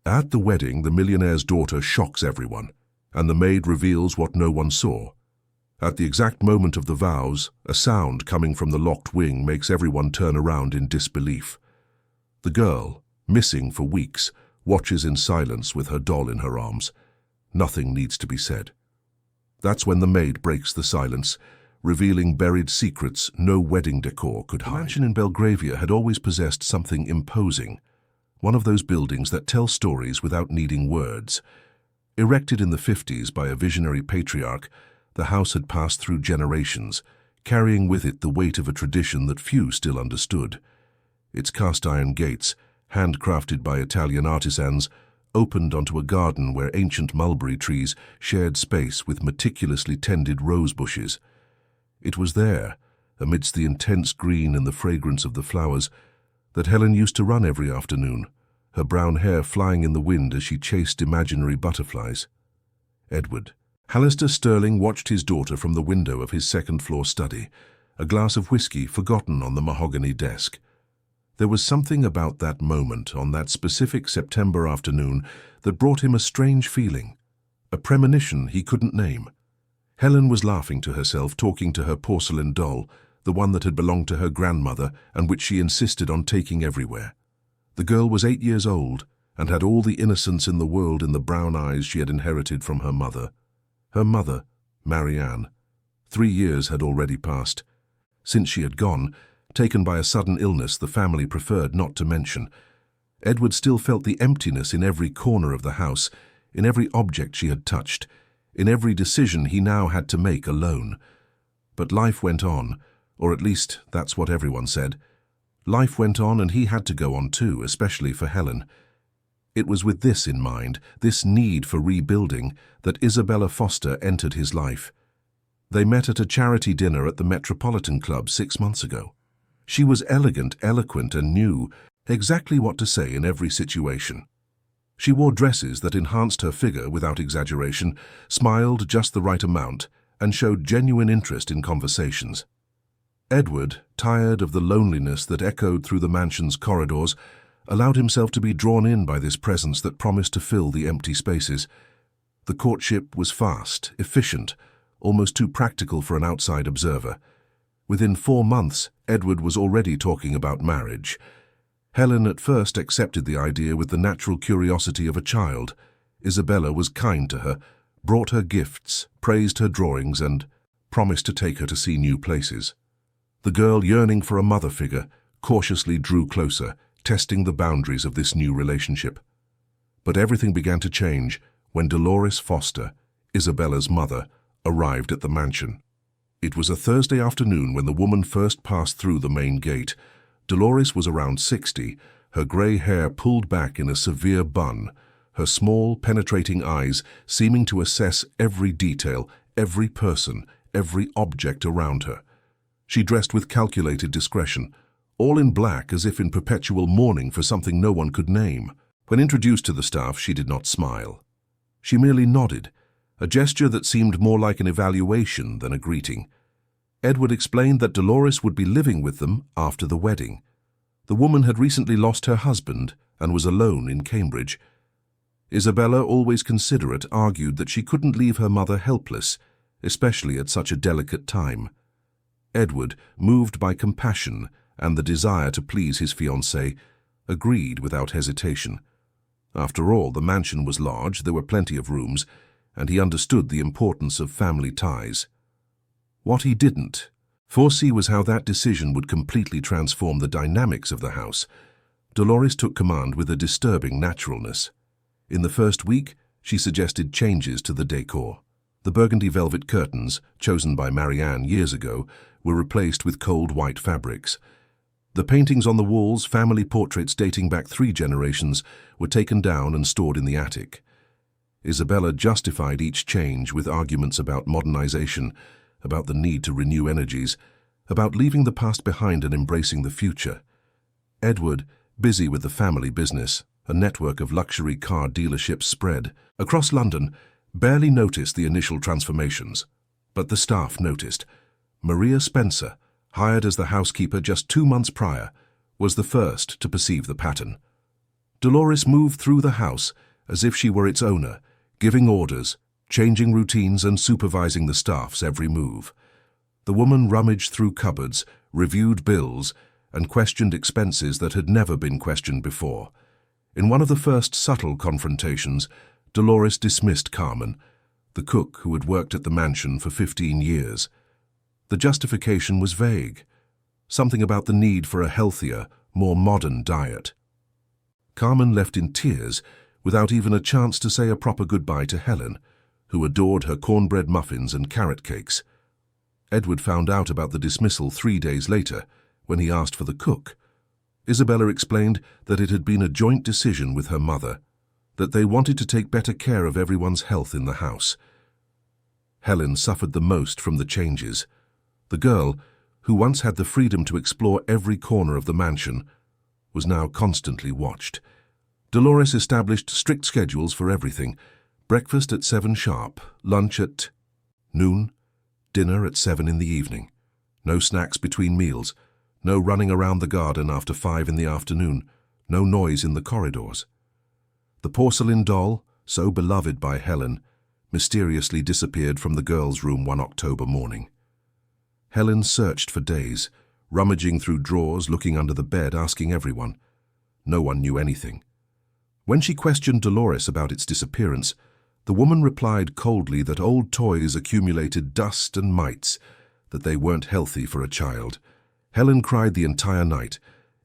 At the wedding, the millionaire's daughter shocks everyone, and the maid reveals what no one saw. At the exact moment of the vows, a sound coming from the locked wing makes everyone turn around in disbelief. The girl, missing for weeks, watches in silence with her doll in her arms. Nothing needs to be said. That's when the maid breaks the silence, revealing buried secrets no wedding decor could hide. The mansion in Belgravia had always possessed something imposing, one of those buildings that tell stories without needing words. Erected in the 50s by a visionary patriarch, the house had passed through generations, carrying with it the weight of a tradition that few still understood. Its cast-iron gates, handcrafted by Italian artisans, opened onto a garden where ancient mulberry trees shared space with meticulously tended rose bushes. It was there, amidst the intense green and the fragrance of the flowers, that Helen used to run every afternoon, her brown hair flying in the wind as she chased imaginary butterflies. Edward. Hallister Sterling watched his daughter from the window of his second-floor study, a glass of whiskey forgotten on the mahogany desk. There was something about that moment, on that specific September afternoon, that brought him a strange feeling, a premonition he couldn't name. Helen was laughing to herself, talking to her porcelain doll, the one that had belonged to her grandmother and which she insisted on taking everywhere. The girl was 8 years old and had all the innocence in the world in the brown eyes she had inherited from her mother. Her mother, Marianne. 3 years had already passed. Since she had gone, taken by a sudden illness the family preferred not to mention, Edward still felt the emptiness in every corner of the house, in every object she had touched, in every decision he now had to make alone. But life went on, or at least that's what everyone said. Life went on and he had to go on too, especially for Helen. It was with this in mind, this need for rebuilding, that Isabella Foster entered his life. They met at a charity dinner at the Metropolitan Club 6 months ago. She was elegant, eloquent, and knew exactly what to say in every situation. She wore dresses that enhanced her figure without exaggeration, smiled just the right amount, and showed genuine interest in conversations. Edward, tired of the loneliness that echoed through the mansion's corridors, allowed himself to be drawn in by this presence that promised to fill the empty spaces. The courtship was fast, efficient, almost too practical for an outside observer. Within 4 months, Edward was already talking about marriage. Helen at first accepted the idea with the natural curiosity of a child. Isabella was kind to her, brought her gifts, praised her drawings, and promised to take her to see new places. The girl, yearning for a mother figure, cautiously drew closer, testing the boundaries of this new relationship. But everything began to change when Dolores Foster, Isabella's mother, arrived at the mansion. It was a Thursday afternoon when the woman first passed through the main gate. Dolores was around 60, her grey hair pulled back in a severe bun, her small, penetrating eyes seeming to assess every detail, every person, every object around her. She dressed with calculated discretion, all in black as if in perpetual mourning for something no one could name. When introduced to the staff, she did not smile. She merely nodded, a gesture that seemed more like an evaluation than a greeting. Edward explained that Dolores would be living with them after the wedding. The woman had recently lost her husband and was alone in Cambridge. Isabella, always considerate, argued that she couldn't leave her mother helpless, especially at such a delicate time. Edward, moved by compassion and the desire to please his fiancée, agreed without hesitation. After all, the mansion was large, there were plenty of rooms, and he understood the importance of family ties. What he didn't foresee was how that decision would completely transform the dynamics of the house. Dolores took command with a disturbing naturalness. In the first week, she suggested changes to the decor. The burgundy velvet curtains, chosen by Marianne years ago, were replaced with cold white fabrics. The paintings on the walls, family portraits dating back 3 generations, were taken down and stored in the attic. Isabella justified each change with arguments about modernization, about the need to renew energies, about leaving the past behind and embracing the future. Edward, busy with the family business, a network of luxury car dealerships spread across London, barely noticed the initial transformations. But the staff noticed. Maria Spencer, hired as the housekeeper just 2 months prior, was the first to perceive the pattern. Dolores moved through the house as if she were its owner, giving orders, changing routines and supervising the staff's every move. The woman rummaged through cupboards, reviewed bills, and questioned expenses that had never been questioned before. In one of the first subtle confrontations, Dolores dismissed Carmen, the cook who had worked at the mansion for 15 years. The justification was vague, something about the need for a healthier, more modern diet. Carmen left in tears, without even a chance to say a proper goodbye to Helen, who adored her cornbread muffins and carrot cakes. Edward found out about the dismissal 3 days later, when he asked for the cook. Isabella explained that it had been a joint decision with her mother, that they wanted to take better care of everyone's health in the house. Helen suffered the most from the changes. The girl, who once had the freedom to explore every corner of the mansion, was now constantly watched. Dolores established strict schedules for everything: breakfast at 7 sharp, lunch at noon, dinner at 7 in the evening. No snacks between meals, no running around the garden after 5 in the afternoon, no noise in the corridors. The porcelain doll, so beloved by Helen, mysteriously disappeared from the girls' room one October morning. Helen searched for days, rummaging through drawers, looking under the bed, asking everyone. No one knew anything. When she questioned Dolores about its disappearance, the woman replied coldly that old toys accumulated dust and mites, that they weren't healthy for a child. Helen cried the entire night.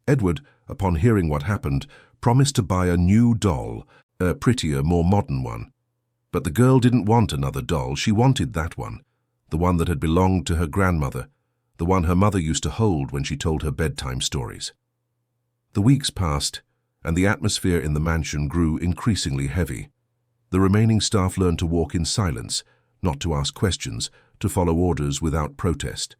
Edward, upon hearing what happened, promised to buy a new doll, a prettier, more modern one. But the girl didn't want another doll. She wanted that one, the one that had belonged to her grandmother, the one her mother used to hold when she told her bedtime stories. The weeks passed, and the atmosphere in the mansion grew increasingly heavy. The remaining staff learned to walk in silence, not to ask questions, to follow orders without protest.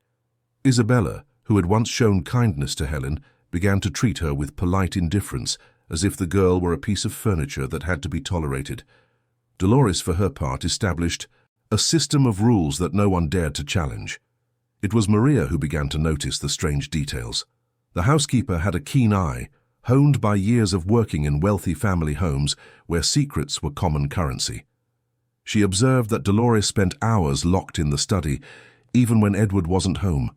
Isabella, who had once shown kindness to Helen, began to treat her with polite indifference, as if the girl were a piece of furniture that had to be tolerated. Dolores, for her part, established a system of rules that no one dared to challenge. It was Maria who began to notice the strange details. The housekeeper had a keen eye, honed by years of working in wealthy family homes where secrets were common currency. She observed that Dolores spent hours locked in the study, even when Edward wasn't home.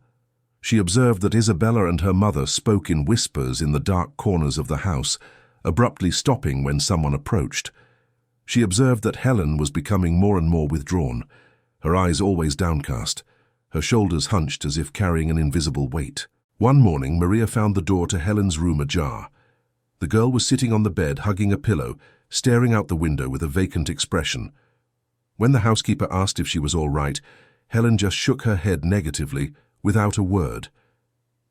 She observed that Isabella and her mother spoke in whispers in the dark corners of the house, abruptly stopping when someone approached. She observed that Helen was becoming more and more withdrawn, her eyes always downcast, her shoulders hunched as if carrying an invisible weight. One morning, Maria found the door to Helen's room ajar. The girl was sitting on the bed, hugging a pillow, staring out the window with a vacant expression. When the housekeeper asked if she was all right, Helen just shook her head negatively, without a word.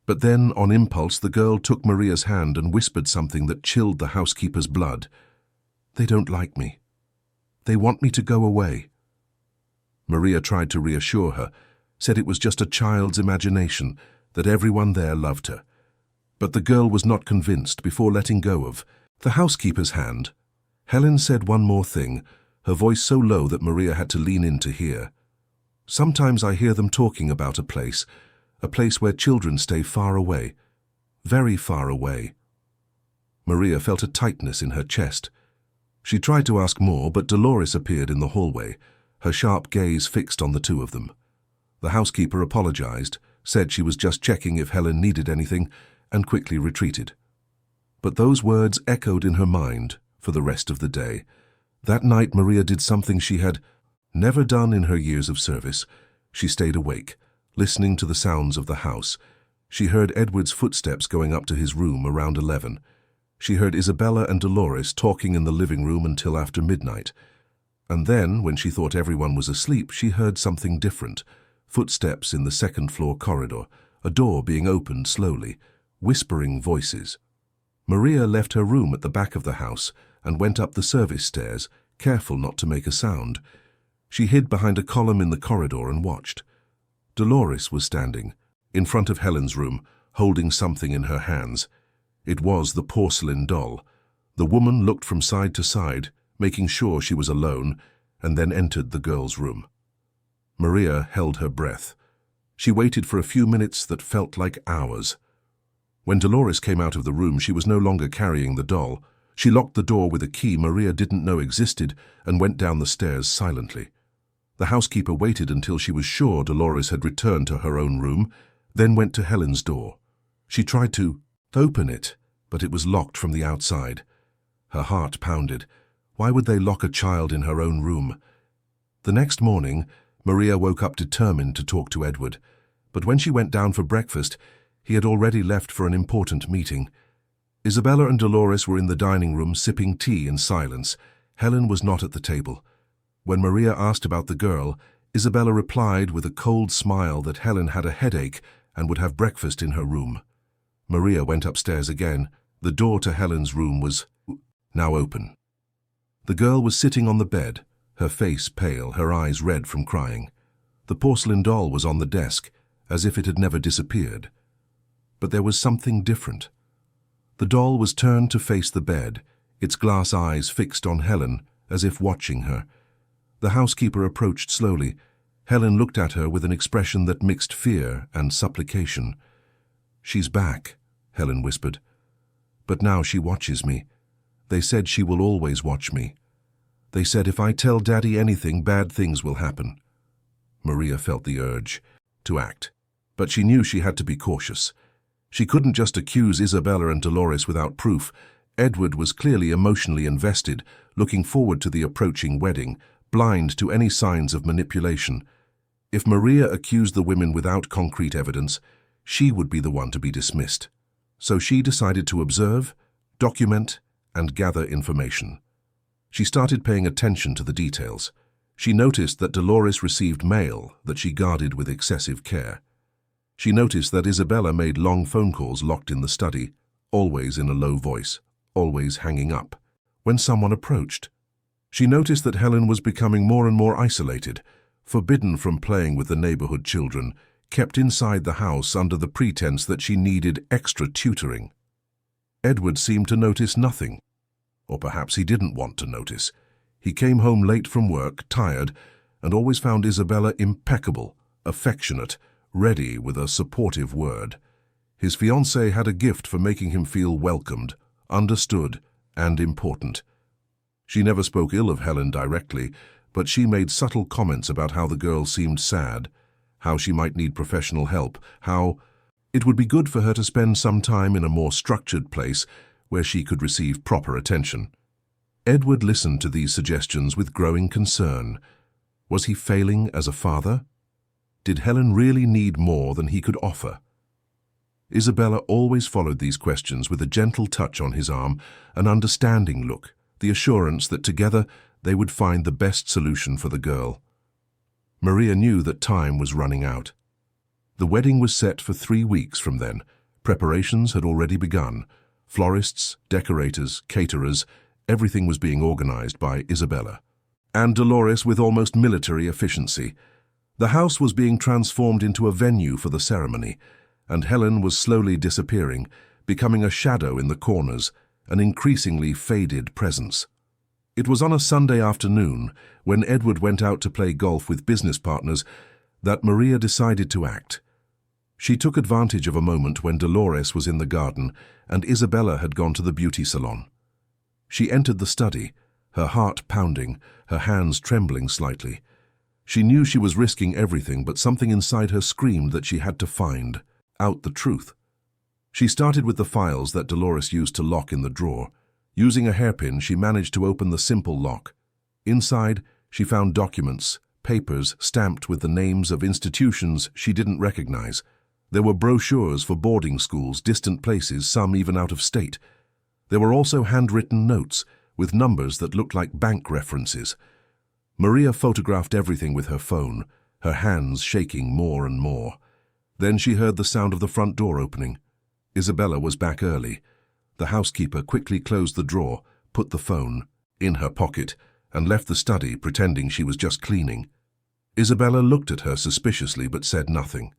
But then, on impulse, the girl took Maria's hand and whispered something that chilled the housekeeper's blood. "They don't like me. They want me to go away." Maria tried to reassure her, said it was just a child's imagination, that everyone there loved her. But the girl was not convinced. Before letting go of the housekeeper's hand, Helen said one more thing, her voice so low that Maria had to lean in to hear. "Sometimes I hear them talking about a place where children stay far away, very far away." Maria felt a tightness in her chest. She tried to ask more, but Dolores appeared in the hallway, her sharp gaze fixed on the two of them. The housekeeper apologized, said she was just checking if Helen needed anything, and quickly retreated. But those words echoed in her mind for the rest of the day. That night Maria did something she had never done in her years of service. She stayed awake, listening to the sounds of the house. She heard Edward's footsteps going up to his room around 11. She heard Isabella and Dolores talking in the living room until after midnight. And then, when she thought everyone was asleep, she heard something different. Footsteps in the second-floor corridor, a door being opened slowly, whispering voices. Maria left her room at the back of the house and went up the service stairs, careful not to make a sound. She hid behind a column in the corridor and watched. Dolores was standing, in front of Helen's room, holding something in her hands. It was the porcelain doll. The woman looked from side to side, making sure she was alone, and then entered the girl's room. Maria held her breath. She waited for a few minutes that felt like hours. When Dolores came out of the room, she was no longer carrying the doll. She locked the door with a key Maria didn't know existed and went down the stairs silently. The housekeeper waited until she was sure Dolores had returned to her own room, then went to Helen's door. She tried to open it, but it was locked from the outside. Her heart pounded. Why would they lock a child in her own room? The next morning, Maria woke up determined to talk to Edward, but when she went down for breakfast, he had already left for an important meeting. Isabella and Dolores were in the dining room sipping tea in silence. Helen was not at the table. When Maria asked about the girl, Isabella replied with a cold smile that Helen had a headache and would have breakfast in her room. Maria went upstairs again. The door to Helen's room was now open. The girl was sitting on the bed, her face pale, her eyes red from crying. The porcelain doll was on the desk, as if it had never disappeared. But there was something different. The doll was turned to face the bed, its glass eyes fixed on Helen, as if watching her. The housekeeper approached slowly. Helen looked at her with an expression that mixed fear and supplication. "She's back," Helen whispered. "But now she watches me. They said she will always watch me. They said if I tell Daddy anything, bad things will happen." Maria felt the urge to act, but she knew she had to be cautious. She couldn't just accuse Isabella and Dolores without proof. Edward was clearly emotionally invested, looking forward to the approaching wedding, blind to any signs of manipulation. If Maria accused the women without concrete evidence, she would be the one to be dismissed. So she decided to observe, document, and gather information. She started paying attention to the details. She noticed that Dolores received mail that she guarded with excessive care. She noticed that Isabella made long phone calls locked in the study, always in a low voice, always hanging up, when someone approached. She noticed that Helen was becoming more and more isolated, forbidden from playing with the neighborhood children, kept inside the house under the pretense that she needed extra tutoring. Edward seemed to notice nothing. Or perhaps he didn't want to notice. He came home late from work, tired, and always found Isabella impeccable, affectionate, ready with a supportive word. His fiancée had a gift for making him feel welcomed, understood, and important. She never spoke ill of Helen directly, but she made subtle comments about how the girl seemed sad, how she might need professional help, how it would be good for her to spend some time in a more structured place where she could receive proper attention. Edward listened to these suggestions with growing concern. Was he failing as a father? Did Helen really need more than he could offer? Isabella always followed these questions with a gentle touch on his arm, an understanding look, the assurance that together they would find the best solution for the girl. Maria knew that time was running out. The wedding was set for 3 weeks from then. Preparations had already begun. Florists, decorators, caterers, everything was being organized by Isabella. And Dolores with almost military efficiency. The house was being transformed into a venue for the ceremony, and Helen was slowly disappearing, becoming a shadow in the corners, an increasingly faded presence. It was on a Sunday afternoon, when Edward went out to play golf with business partners, that Maria decided to act. She took advantage of a moment when Dolores was in the garden and Isabella had gone to the beauty salon. She entered the study, her heart pounding, her hands trembling slightly. She knew she was risking everything, but something inside her screamed that she had to find out the truth. She started with the files that Dolores used to lock in the drawer. Using a hairpin, she managed to open the simple lock. Inside, she found documents, papers stamped with the names of institutions she didn't recognize. There were brochures for boarding schools, distant places, some even out of state. There were also handwritten notes with numbers that looked like bank references. Maria photographed everything with her phone, her hands shaking more and more. Then she heard the sound of the front door opening. Isabella was back early. The housekeeper quickly closed the drawer, put the phone in her pocket, and left the study, pretending she was just cleaning. Isabella looked at her suspiciously but said nothing.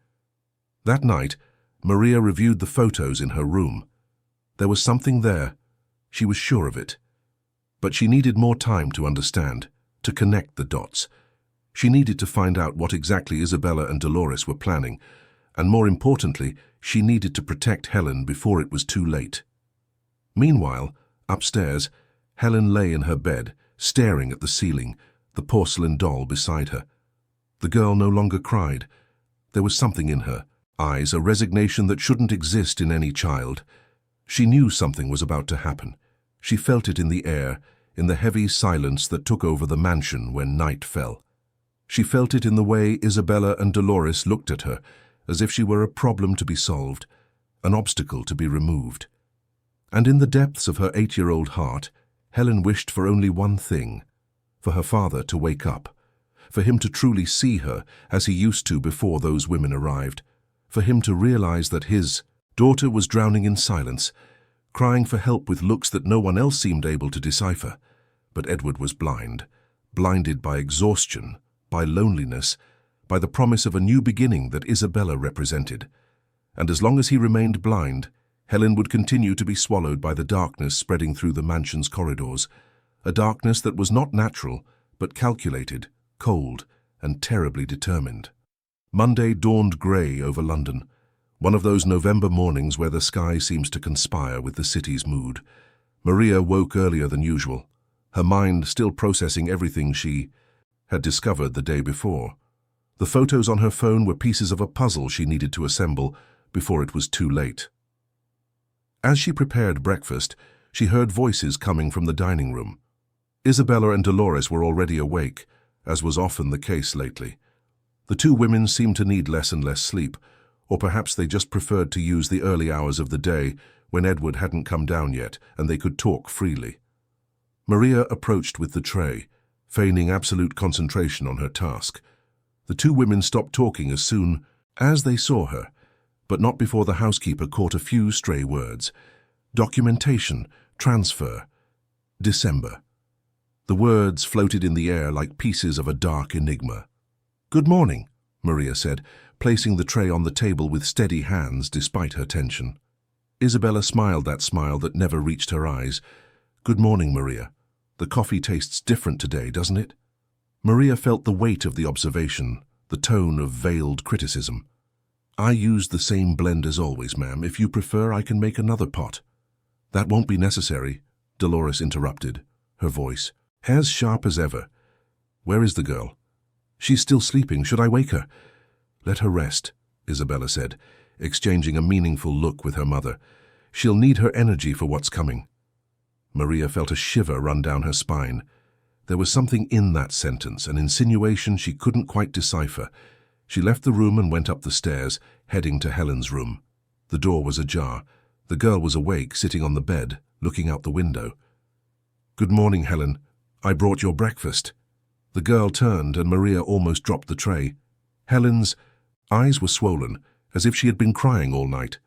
That night, Maria reviewed the photos in her room. There was something there. She was sure of it. But she needed more time to understand, to connect the dots. She needed to find out what exactly Isabella and Dolores were planning, and more importantly, she needed to protect Helen before it was too late. Meanwhile, Upstairs, Helen lay in her bed, staring at the ceiling, the porcelain doll beside her. The girl no longer cried. There was something in her eyes, a resignation that shouldn't exist in any child. She knew something was about to happen. She felt it in the air, in the heavy silence that took over the mansion when night fell. She felt it in the way Isabella and Dolores looked at her, as if she were a problem to be solved, an obstacle to be removed. And in the depths of her 8-year-old heart, Helen wished for only one thing: for her father to wake up, for him to truly see her as he used to before those women arrived, for him to realize that his daughter was drowning in silence, crying for help with looks that no one else seemed able to decipher. But Edward was blinded by exhaustion, by loneliness, by the promise of a new beginning that Isabella represented. And as long as he remained blind, Helen would continue to be swallowed by the darkness spreading through the mansion's corridors, a darkness that was not natural, but calculated, cold, and terribly determined. Monday dawned grey over London, one of those November mornings where the sky seems to conspire with the city's mood. Maria woke earlier than usual, her mind still processing everything she had discovered the day before. The photos on her phone were pieces of a puzzle she needed to assemble before it was too late. As she prepared breakfast, she heard voices coming from the dining room. Isabella and Dolores were already awake, as was often the case lately. The two women seemed to need less and less sleep, or perhaps they just preferred to use the early hours of the day when Edward hadn't come down yet and they could talk freely. Maria approached with the tray, feigning absolute concentration on her task. The two women stopped talking as soon as they saw her, but not before the housekeeper caught a few stray words: documentation, transfer, December. The words floated in the air like pieces of a dark enigma. "Good morning," Maria said, placing the tray on the table with steady hands despite her tension. Isabella smiled that smile that never reached her eyes. "Good morning, Maria. The coffee tastes different today, doesn't it?" Maria felt the weight of the observation, the tone of veiled criticism. "I used the same blend as always, ma'am. If you prefer, I can make another pot." "That won't be necessary," Dolores interrupted, her voice as sharp as ever. "Where is the girl?" "She's still sleeping. Should I wake her?" "Let her rest," Isabella said, exchanging a meaningful look with her mother. "She'll need her energy for what's coming." Maria felt a shiver run down her spine. There was something in that sentence, an insinuation she couldn't quite decipher. She left the room and went up the stairs, heading to Helen's room. The door was ajar. The girl was awake, sitting on the bed, looking out the window. "Good morning, Helen. I brought your breakfast." The girl turned and Maria almost dropped the tray. Helen's eyes were swollen, as if she had been crying all night.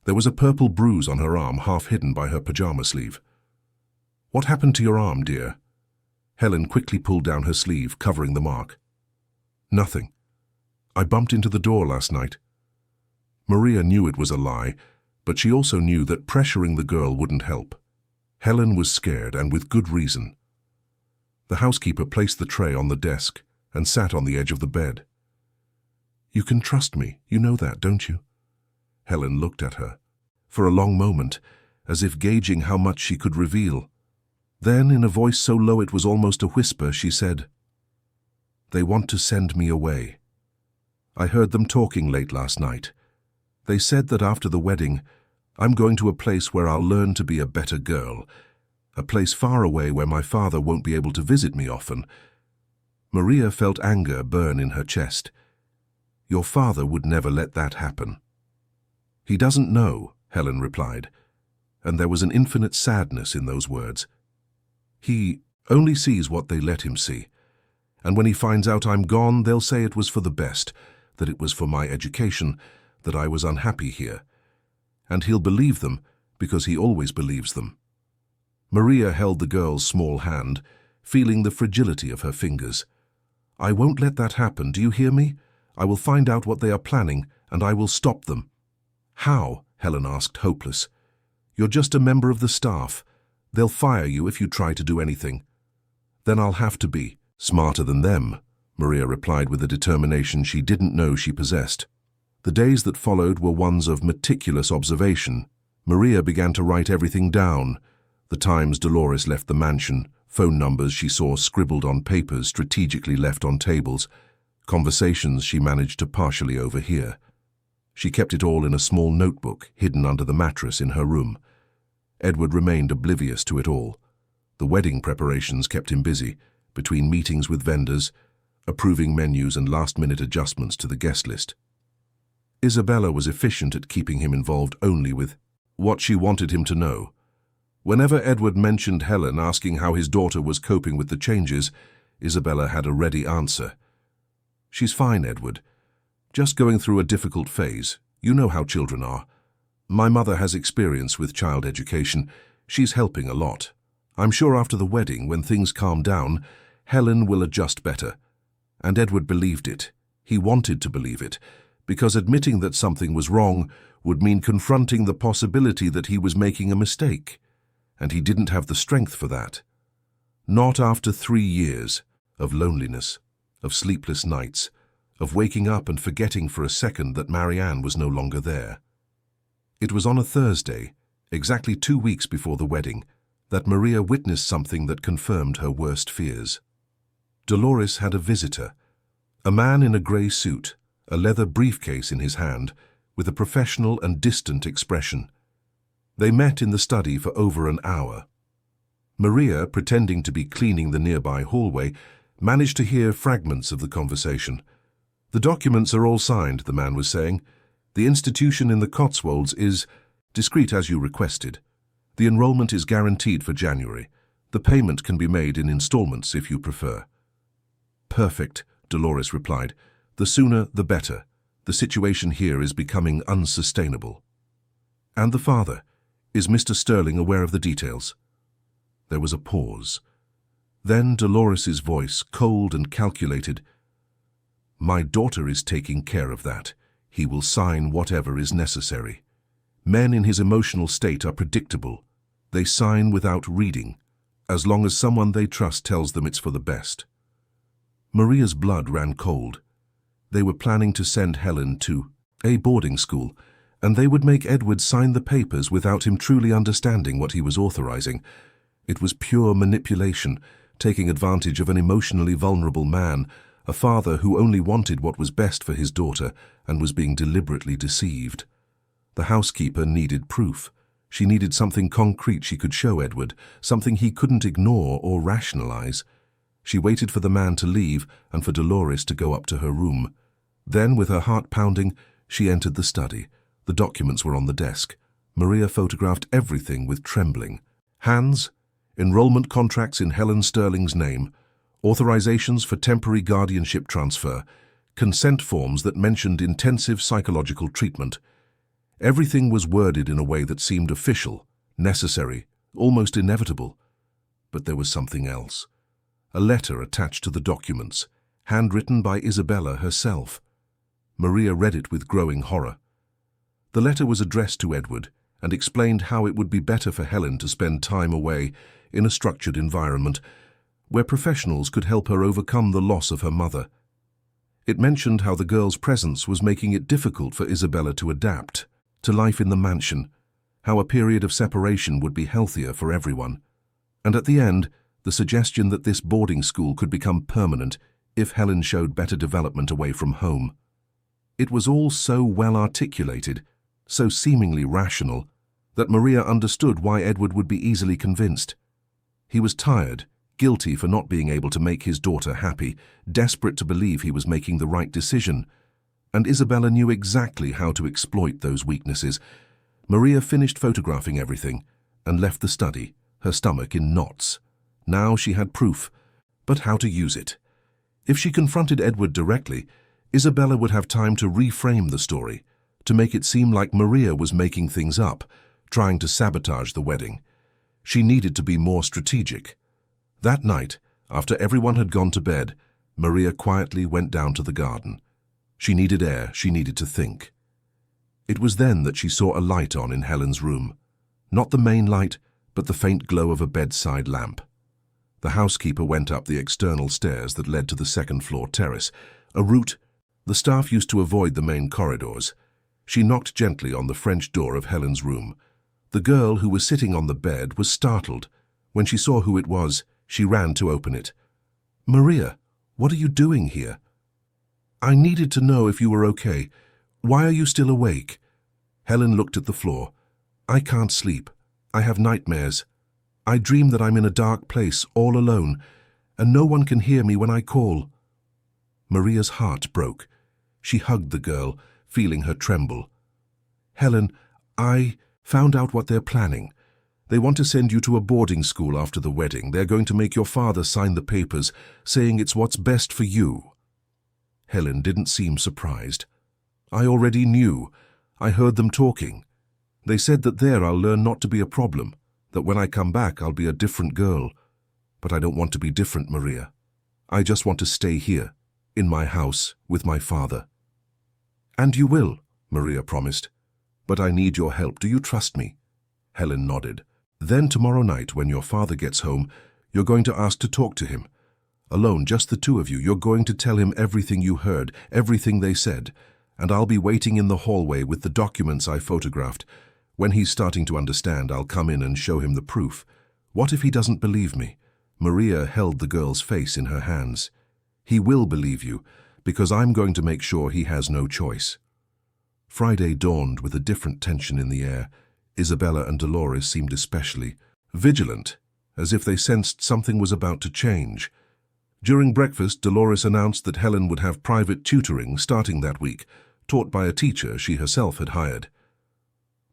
There was a purple bruise on her arm, half hidden by her pajama sleeve. "What happened to your arm, dear?" Helen quickly pulled down her sleeve, covering the mark. "Nothing. I bumped into the door last night." Maria knew it was a lie, but she also knew that pressuring the girl wouldn't help. Helen was scared, and with good reason. The housekeeper placed the tray on the desk and sat on the edge of the bed. "You can trust me, you know that, don't you?" Helen looked at her for a long moment, as if gauging how much she could reveal. Then, in a voice so low it was almost a whisper, she said, "They want to send me away. I heard them talking late last night. They said that after the wedding, I'm going to a place where I'll learn to be a better girl, a place far away where my father won't be able to visit me often." Maria felt anger burn in her chest. "Your father would never let that happen." "He doesn't know," Helen replied, and there was an infinite sadness in those words. "He only sees what they let him see, and when he finds out I'm gone, they'll say it was for the best, that it was for my education, that I was unhappy here. And he'll believe them because he always believes them." Maria held the girl's small hand, feeling the fragility of her fingers. "I won't let that happen, do you hear me? I will find out what they are planning, and I will stop them." "How?" Helen asked, hopeless. "You're just a member of the staff. They'll fire you if you try to do anything." "Then I'll have to be smarter than them," Maria replied with a determination she didn't know she possessed. The days that followed were ones of meticulous observation. Maria began to write everything down, the times Dolores left the mansion, phone numbers she saw scribbled on papers strategically left on tables, conversations she managed to partially overhear. She kept it all in a small notebook hidden under the mattress in her room. Edward remained oblivious to it all. The wedding preparations kept him busy, between meetings with vendors, approving menus and last-minute adjustments to the guest list. Isabella was efficient at keeping him involved only with what she wanted him to know. Whenever Edward mentioned Helen asking how his daughter was coping with the changes, Isabella had a ready answer. "She's fine, Edward. Just going through a difficult phase. You know how children are. My mother has experience with child education. She's helping a lot. I'm sure after the wedding, when things calm down, Helen will adjust better." And Edward believed it. He wanted to believe it, because admitting that something was wrong would mean confronting the possibility that he was making a mistake, and he didn't have the strength for that. Not after 3 years of loneliness, of sleepless nights, of waking up and forgetting for a second that Marianne was no longer there. It was on a Thursday, exactly 2 weeks before the wedding, that Maria witnessed something that confirmed her worst fears. Dolores had a visitor, a man in a grey suit, a leather briefcase in his hand, with a professional and distant expression. They met in the study for over an hour. Maria, pretending to be cleaning the nearby hallway, managed to hear fragments of the conversation. "The documents are all signed," the man was saying. "The institution in the Cotswolds is discreet as you requested. The enrollment is guaranteed for January. The payment can be made in installments if you prefer." "Perfect," Dolores replied. "The sooner, the better. The situation here is becoming unsustainable." "And the father? Is Mr. Sterling aware of the details?" There was a pause. Then Dolores's voice, cold and calculated. "My daughter is taking care of that. He will sign whatever is necessary. Men in his emotional state are predictable. They sign without reading, as long as someone they trust tells them it's for the best." Maria's blood ran cold. They were planning to send Helen to a boarding school, and they would make Edward sign the papers without him truly understanding what he was authorizing. It was pure manipulation, taking advantage of an emotionally vulnerable man, a father who only wanted what was best for his daughter and was being deliberately deceived. The housekeeper needed proof. She needed something concrete she could show Edward, something he couldn't ignore or rationalize. She waited for the man to leave and for Dolores to go up to her room. Then, with her heart pounding, she entered the study. The documents were on the desk. Maria photographed everything with trembling hands. Enrollment contracts in Helen Sterling's name, authorizations for temporary guardianship transfer, consent forms that mentioned intensive psychological treatment. Everything was worded in a way that seemed official, necessary, almost inevitable. But there was something else. A letter attached to the documents, handwritten by Isabella herself. Maria read it with growing horror. The letter was addressed to Edward and explained how it would be better for Helen to spend time away in a structured environment where professionals could help her overcome the loss of her mother. It mentioned how the girl's presence was making it difficult for Isabella to adapt to life in the mansion, how a period of separation would be healthier for everyone, and at the end, the suggestion that this boarding school could become permanent if Helen showed better development away from home. It was all so well articulated, so seemingly rational, that Maria understood why Edward would be easily convinced. He was tired, guilty for not being able to make his daughter happy, desperate to believe he was making the right decision. And Isabella knew exactly how to exploit those weaknesses. Maria finished photographing everything and left the study, her stomach in knots. Now she had proof, but how to use it? If she confronted Edward directly, Isabella would have time to reframe the story, to make it seem like Maria was making things up, trying to sabotage the wedding. She needed to be more strategic. That night, after everyone had gone to bed, Maria quietly went down to the garden. She needed air, she needed to think. It was then that she saw a light on in Helen's room. Not the main light, but the faint glow of a bedside lamp. The housekeeper went up the external stairs that led to the second-floor terrace, a route the staff used to avoid the main corridors. She knocked gently on the French door of Helen's room. The girl who was sitting on the bed was startled. When she saw who it was, she ran to open it. "Maria, what are you doing here?" "I needed to know if you were okay. Why are you still awake?" Helen looked at the floor. "I can't sleep. I have nightmares. I dream that I'm in a dark place, all alone, and no one can hear me when I call." Maria's heart broke. She hugged the girl, feeling her tremble. "Helen, I found out what they're planning. They want to send you to a boarding school after the wedding. They're going to make your father sign the papers, saying it's what's best for you." Helen didn't seem surprised. "I already knew. I heard them talking. They said that there I'll learn not to be a problem, that when I come back I'll be a different girl. But I don't want to be different, Maria. I just want to stay here, in my house, with my father." "And you will," Maria promised. "But I need your help. Do you trust me?" Helen nodded. "Then tomorrow night, when your father gets home, you're going to ask to talk to him. Alone, just the two of you. You're going to tell him everything you heard, everything they said, and I'll be waiting in the hallway with the documents I photographed. When he's starting to understand, I'll come in and show him the proof. What if he doesn't believe me?" Maria held the girl's face in her hands. "He will believe you, because I'm going to make sure he has no choice." Friday dawned with a different tension in the air. Isabella and Dolores seemed especially vigilant, as if they sensed something was about to change. During breakfast, Dolores announced that Helen would have private tutoring starting that week, taught by a teacher she herself had hired.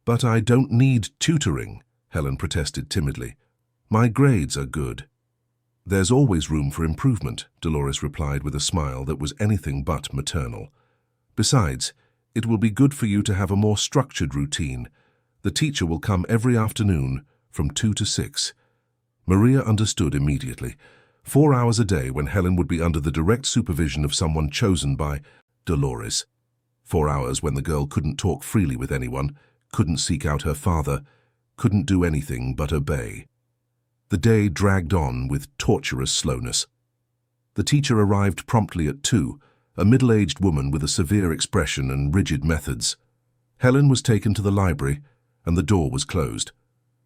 "But I don't need tutoring," Helen protested timidly. "My grades are good." "There's always room for improvement," Dolores replied with a smile that was anything but maternal. "Besides, it will be good for you to have a more structured routine. The teacher will come every afternoon from 2 to 6. Maria understood immediately. 4 hours a day when Helen would be under the direct supervision of someone chosen by Dolores. 4 hours when the girl couldn't talk freely with anyone, couldn't seek out her father, couldn't do anything but obey. The day dragged on with torturous slowness. The teacher arrived promptly at 2, a middle-aged woman with a severe expression and rigid methods. Helen was taken to the library, and the door was closed.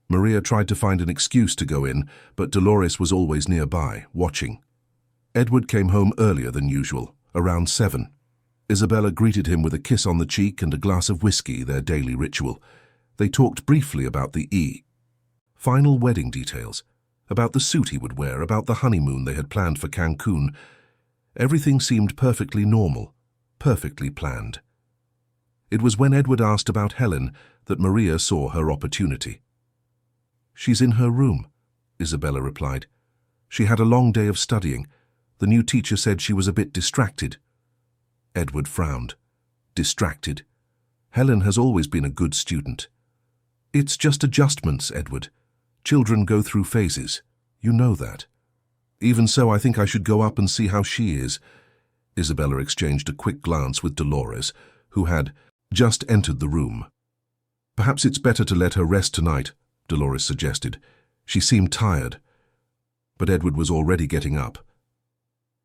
Maria tried to find an excuse to go in, but Dolores was always nearby, watching. Edward came home earlier than usual, around 7. Isabella greeted him with a kiss on the cheek and a glass of whiskey, their daily ritual. They talked briefly about the final wedding details, about the suit he would wear, about the honeymoon they had planned for Cancun. Everything seemed perfectly normal, perfectly planned. It was when Edward asked about Helen that Maria saw her opportunity. "She's in her room," Isabella replied. "She had a long day of studying. The new teacher said she was a bit distracted." Edward frowned. Distracted? Helen has always been a good student. "It's just adjustments, Edward. Children go through phases. You know that." "Even so, I think I should go up and see how she is." Isabella exchanged a quick glance with Dolores, who had just entered the room. "Perhaps it's better to let her rest tonight," Dolores suggested. She seemed tired. But Edward was already getting up.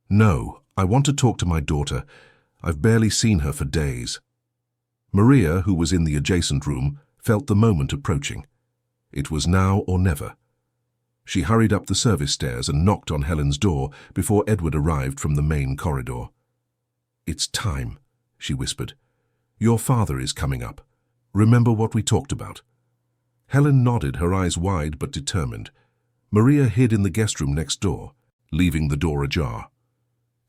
"No, I want to talk to my daughter. I've barely seen her for days." Maria, who was in the adjacent room, felt the moment approaching. It was now or never. She hurried up the service stairs and knocked on Helen's door before Edward arrived from the main corridor. "It's time," she whispered. "Your father is coming up. Remember what we talked about?" Helen nodded, her eyes wide but determined. Maria hid in the guest room next door, leaving the door ajar.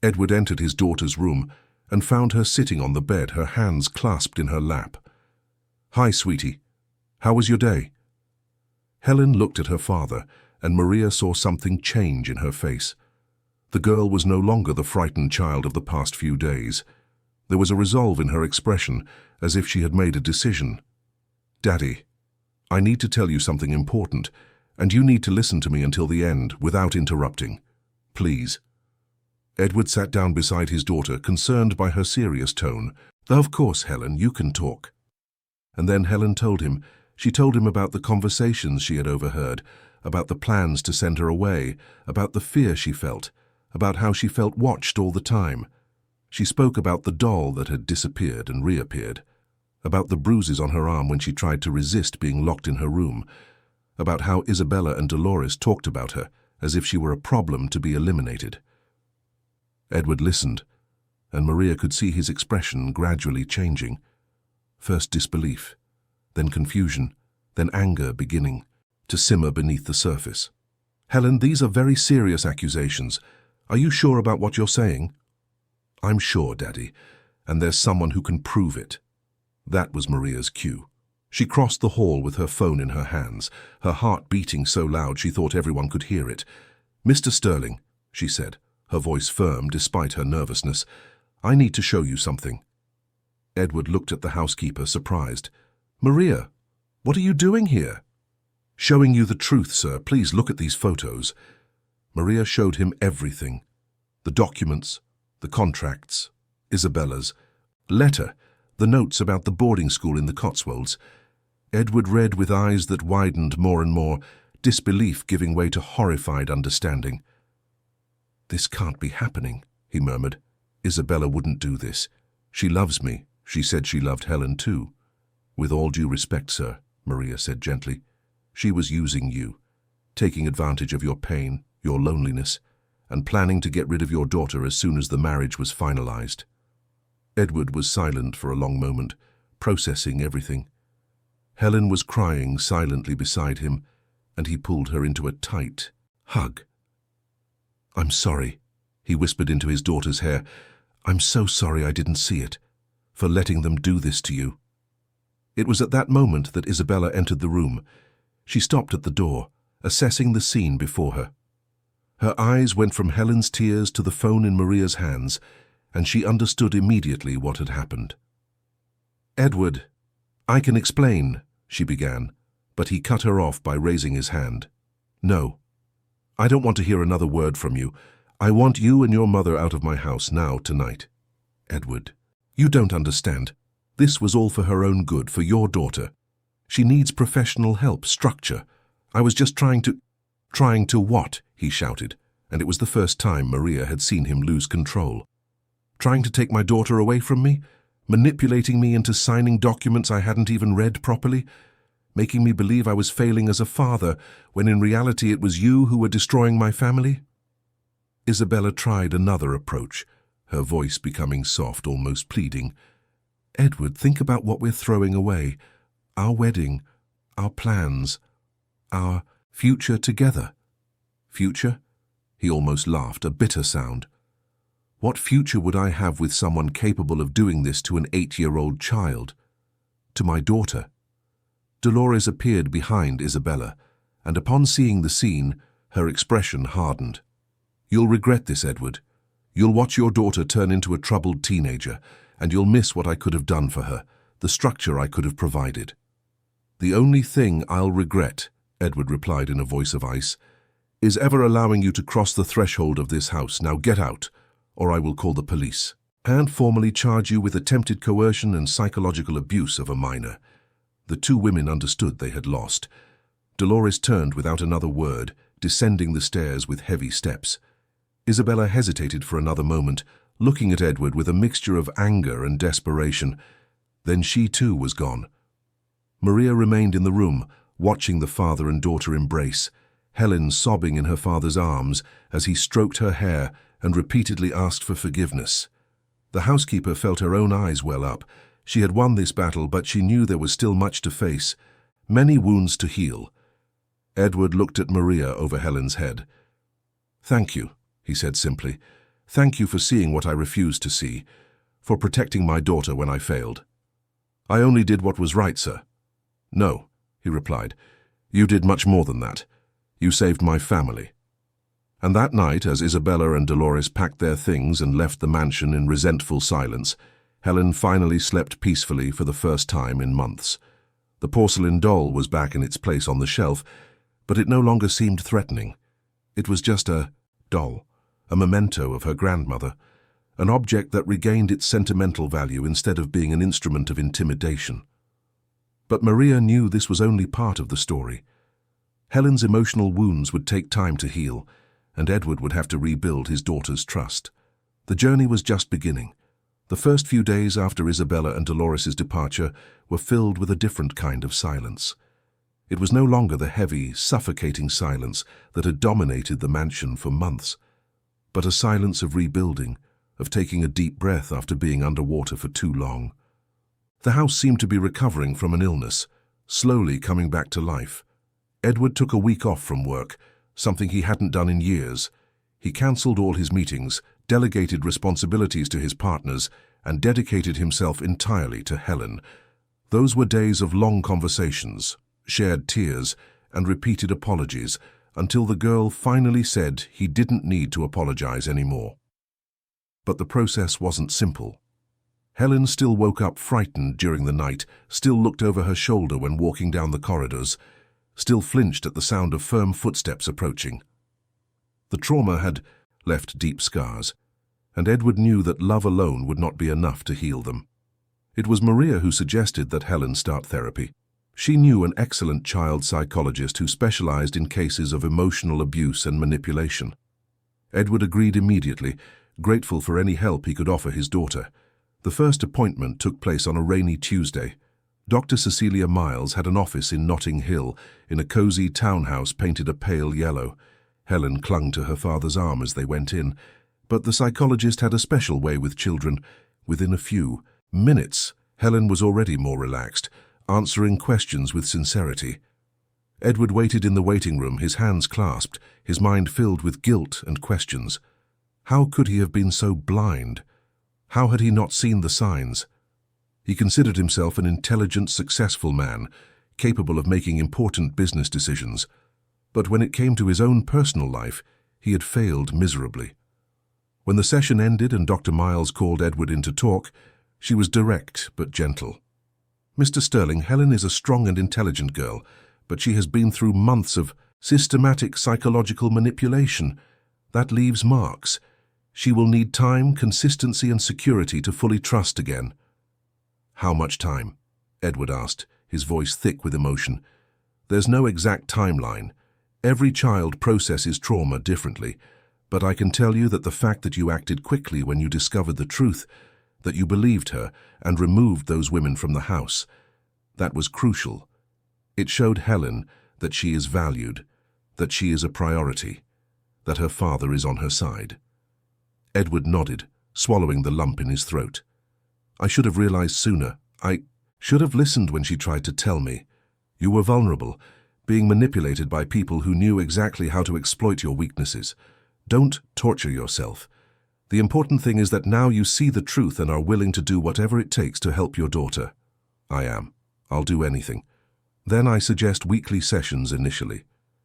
Edward entered his daughter's room and found her sitting on the bed, her hands clasped in her lap. "Hi, sweetie. How was your day?" Helen looked at her father, and Maria saw something change in her face. The girl was no longer the frightened child of the past few days. There was a resolve in her expression, as if she had made a decision. "Daddy, I need to tell you something important, and you need to listen to me until the end, without interrupting. Please." Edward sat down beside his daughter, concerned by her serious tone. "Of course, Helen, you can talk." And then Helen told him. She told him about the conversations she had overheard, about the plans to send her away, about the fear she felt, about how she felt watched all the time. She spoke about the doll that had disappeared and reappeared. about the bruises on her arm when she tried to resist being locked in her room, about how Isabella and Dolores talked about her as if she were a problem to be eliminated. Edward listened, and Maria could see his expression gradually changing. First disbelief, then confusion, then anger beginning to simmer beneath the surface. "Helen, these are very serious accusations. Are you sure about what you're saying?" "I'm sure, Daddy, and there's someone who can prove it." That was Maria's cue. She crossed the hall with her phone in her hands, her heart beating so loud she thought everyone could hear it. "Mr. Sterling," she said, her voice firm despite her nervousness, "I need to show you something." Edward looked at the housekeeper, surprised. "Maria, what are you doing here?" "Showing you the truth, sir. Please look at these photos." Maria showed him everything. The documents, the contracts, Isabella's letter, the notes about the boarding school in the Cotswolds. Edward read with eyes that widened more and more, disbelief giving way to horrified understanding. "This can't be happening," he murmured. "Isabella wouldn't do this. She loves me. She said she loved Helen too." "With all due respect, sir," Maria said gently, "she was using you, taking advantage of your pain, your loneliness, and planning to get rid of your daughter as soon as the marriage was finalized." Edward was silent for a long moment, processing everything. Helen was crying silently beside him, and he pulled her into a tight hug. "I'm sorry," he whispered into his daughter's hair. "I'm so sorry I didn't see it, for letting them do this to you." It was at that moment that Isabella entered the room. She stopped at the door, assessing the scene before her. Her eyes went from Helen's tears to the phone in Maria's hands, and she understood immediately what had happened. "Edward, I can explain," she began, but he cut her off by raising his hand. "No. I don't want to hear another word from you. I want you and your mother out of my house now, tonight." "Edward, you don't understand. This was all for her own good, for your daughter. She needs professional help, structure. I was just trying to—" "Trying to what?" he shouted, and it was the first time Maria had seen him lose control. "Trying to take my daughter away from me? Manipulating me into signing documents I hadn't even read properly? Making me believe I was failing as a father, when in reality it was you who were destroying my family?" Isabella tried another approach, her voice becoming soft, almost pleading. "Edward, think about what we're throwing away. Our wedding, our plans, our future together." "Future?" He almost laughed, a bitter sound. "What future would I have with someone capable of doing this to an 8-year-old child? To my daughter?" Dolores appeared behind Isabella, and upon seeing the scene, her expression hardened. "You'll regret this, Edward. You'll watch your daughter turn into a troubled teenager, and you'll miss what I could have done for her, the structure I could have provided." "The only thing I'll regret," Edward replied in a voice of ice, "is ever allowing you to cross the threshold of this house. Now get out, or I will call the police, and formally charge you with attempted coercion and psychological abuse of a minor." The two women understood they had lost. Dolores turned without another word, descending the stairs with heavy steps. Isabella hesitated for another moment, looking at Edward with a mixture of anger and desperation. Then she too was gone. Maria remained in the room, watching the father and daughter embrace, Helen sobbing in her father's arms as he stroked her hair and repeatedly asked for forgiveness. The housekeeper felt her own eyes well up. She had won this battle, but she knew there was still much to face, many wounds to heal. Edward looked at Maria over Helen's head. "Thank you," he said simply. "Thank you for seeing what I refused to see, for protecting my daughter when I failed." "I only did what was right, sir." "No," he replied. "You did much more than that. You saved my family." And that night, as Isabella and Dolores packed their things and left the mansion in resentful silence, Helen finally slept peacefully for the first time in months. The porcelain doll was back in its place on the shelf, but it no longer seemed threatening. It was just a doll, a memento of her grandmother, an object that regained its sentimental value instead of being an instrument of intimidation. But Maria knew this was only part of the story. Helen's emotional wounds would take time to heal, and Edward would have to rebuild his daughter's trust. The journey was just beginning. The first few days after Isabella and Dolores's departure were filled with a different kind of silence. It was no longer the heavy, suffocating silence that had dominated the mansion for months, but a silence of rebuilding, of taking a deep breath after being underwater for too long. The house seemed to be recovering from an illness, slowly coming back to life. Edward took a week off from work, something he hadn't done in years. He cancelled all his meetings, delegated responsibilities to his partners, and dedicated himself entirely to Helen. Those were days of long conversations, shared tears, and repeated apologies, until the girl finally said he didn't need to apologize anymore. But the process wasn't simple. Helen still woke up frightened during the night, still looked over her shoulder when walking down the corridors, still flinched at the sound of firm footsteps approaching. The trauma had left deep scars, and Edward knew that love alone would not be enough to heal them. It was Maria who suggested that Helen start therapy. She knew an excellent child psychologist who specialized in cases of emotional abuse and manipulation. Edward agreed immediately, grateful for any help he could offer his daughter. The first appointment took place on a rainy Tuesday. Dr. Cecilia Miles had an office in Notting Hill, in a cozy townhouse painted a pale yellow. Helen clung to her father's arm as they went in, but the psychologist had a special way with children. Within a few minutes, Helen was already more relaxed, answering questions with sincerity. Edward waited in the waiting room, his hands clasped, his mind filled with guilt and questions. How could he have been so blind? How had he not seen the signs? He considered himself an intelligent, successful man, capable of making important business decisions. But when it came to his own personal life, he had failed miserably. When the session ended and Dr. Miles called Edward in to talk, she was direct but gentle. "Mr. Sterling, Helen is a strong and intelligent girl, but she has been through months of systematic psychological manipulation. That leaves marks. She will need time, consistency, and security to fully trust again." "How much time?" Edward asked, his voice thick with emotion. "There's no exact timeline. Every child processes trauma differently, but I can tell you that the fact that you acted quickly when you discovered the truth, that you believed her and removed those women from the house, that was crucial. It showed Helen that she is valued, that she is a priority, that her father is on her side." Edward nodded, swallowing the lump in his throat. "I should have realized sooner. I should have listened when she tried to tell me. You were vulnerable, being manipulated by people who knew exactly how to exploit your weaknesses. Don't torture yourself. The important thing is that now you see the truth and are willing to do whatever it takes to help your daughter." "I am. I'll do anything." "Then I suggest weekly sessions initially,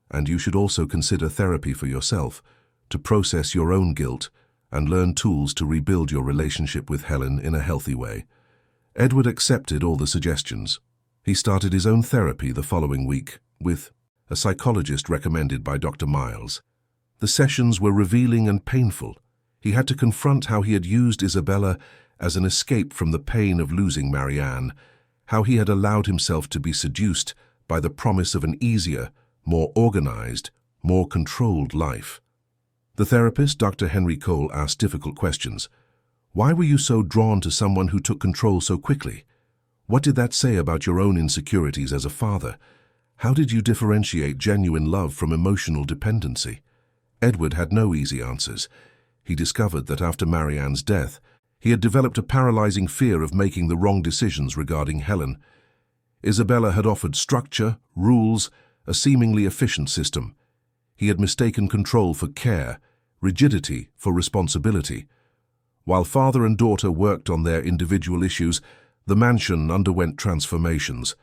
and you should also consider therapy for yourself, to process your own guilt and learn tools to rebuild your relationship with Helen in a healthy way." Edward accepted all the suggestions. He started his own therapy the following week, with a psychologist recommended by Dr. Miles. The sessions were revealing and painful. He had to confront how he had used Isabella as an escape from the pain of losing Marianne, how he had allowed himself to be seduced by the promise of an easier, more organized, more controlled life. The therapist, Dr. Henry Cole, asked difficult questions. "Why were you so drawn to someone who took control so quickly? What did that say about your own insecurities as a father? How did you differentiate genuine love from emotional dependency?" Edward had no easy answers. He discovered that after Marianne's death, he had developed a paralyzing fear of making the wrong decisions regarding Helen. Isabella had offered structure, rules, a seemingly efficient system. He had mistaken control for care, rigidity for responsibility. While father and daughter worked on their individual issues, the mansion underwent transformations.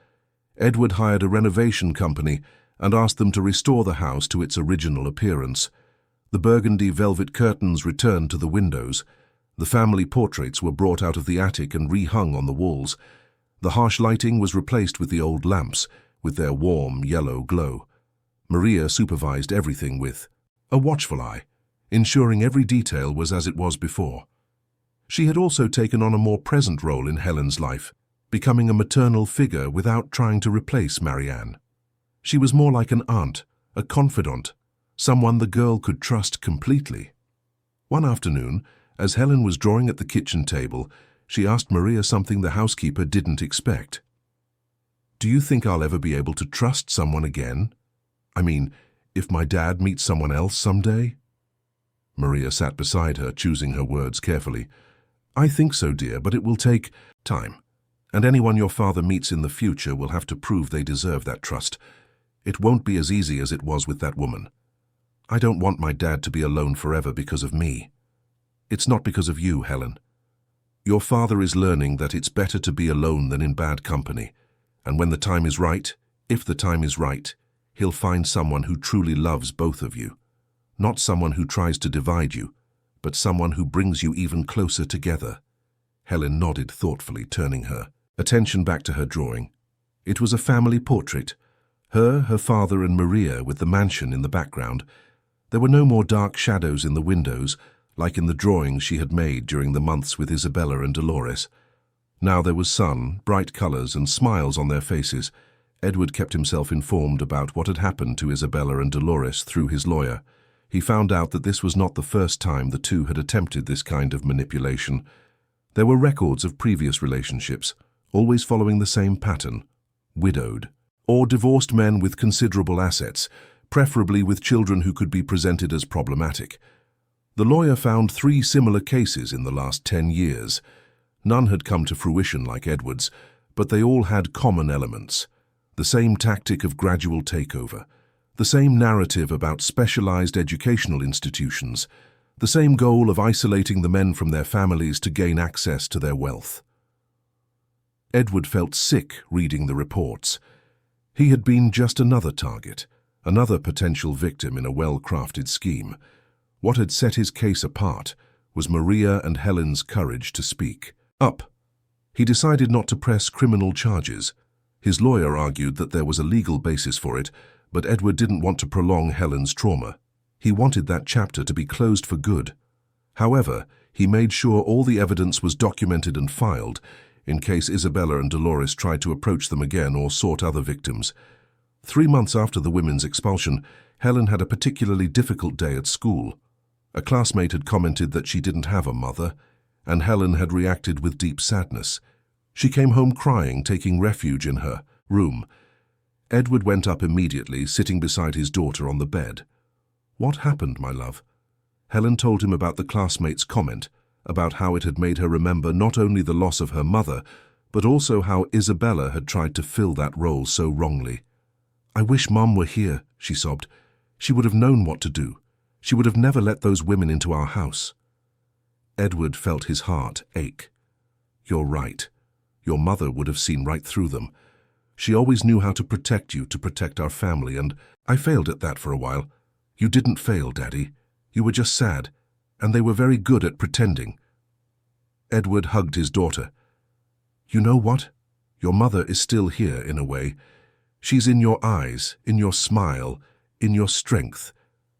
Edward hired a renovation company and asked them to restore the house to its original appearance. The burgundy velvet curtains returned to the windows. The family portraits were brought out of the attic and rehung on the walls. The harsh lighting was replaced with the old lamps, with their warm yellow glow. Maria supervised everything with a watchful eye, ensuring every detail was as it was before. She had also taken on a more present role in Helen's life, becoming a maternal figure without trying to replace Marianne. She was more like an aunt, a confidant, someone the girl could trust completely. One afternoon, as Helen was drawing at the kitchen table, she asked Maria something the housekeeper didn't expect. "Do you think I'll ever be able to trust someone again? I mean, if my dad meets someone else someday?" Maria sat beside her, choosing her words carefully. "I think so, dear, but it will take time. And anyone your father meets in the future will have to prove they deserve that trust. It won't be as easy as it was with that woman. I don't want my dad to be alone forever because of me. It's not because of you, Helen. Your father is learning that it's better to be alone than in bad company. And when the time is right, if the time is right, he'll find someone who truly loves both of you. Not someone who tries to divide you, but someone who brings you even closer together." Helen nodded thoughtfully, turning her attention back to her drawing. It was a family portrait. Her father and Maria with the mansion in the background. There were no more dark shadows in the windows, like in the drawings she had made during the months with Isabella and Dolores. Now there was sun, bright colors, and smiles on their faces. Edward kept himself informed about what had happened to Isabella and Dolores through his lawyer. He found out that this was not the first time the two had attempted this kind of manipulation. There were records of previous relationships, always following the same pattern: widowed, or divorced men with considerable assets, preferably with children who could be presented as problematic. The lawyer found 3 similar cases in the last 10 years. None had come to fruition like Edward's, but they all had common elements. The same tactic of gradual takeover, the same narrative about specialized educational institutions, the same goal of isolating the men from their families to gain access to their wealth. Edward felt sick reading the reports. He had been just another target, another potential victim in a well-crafted scheme. What had set his case apart was Maria and Helen's courage to speak up. He decided not to press criminal charges. His lawyer argued that there was a legal basis for it, but Edward didn't want to prolong Helen's trauma. He wanted that chapter to be closed for good. However, he made sure all the evidence was documented and filed, in case Isabella and Dolores tried to approach them again or sought other victims. 3 months after the women's expulsion, Helen had a particularly difficult day at school. A classmate had commented that she didn't have a mother, and Helen had reacted with deep sadness. She came home crying, taking refuge in her room. Edward went up immediately, sitting beside his daughter on the bed. "What happened, my love?" Helen told him about the classmate's comment, about how it had made her remember not only the loss of her mother, but also how Isabella had tried to fill that role so wrongly. "I wish Mum were here," she sobbed. "She would have known what to do. She would have never let those women into our house." Edward felt his heart ache. "You're right. Your mother would have seen right through them. She always knew how to protect you, to protect our family, and I failed at that for a while." "You didn't fail, Daddy. You were just sad, and they were very good at pretending." Edward hugged his daughter. "You know what? Your mother is still here in a way. She's in your eyes, in your smile, in your strength.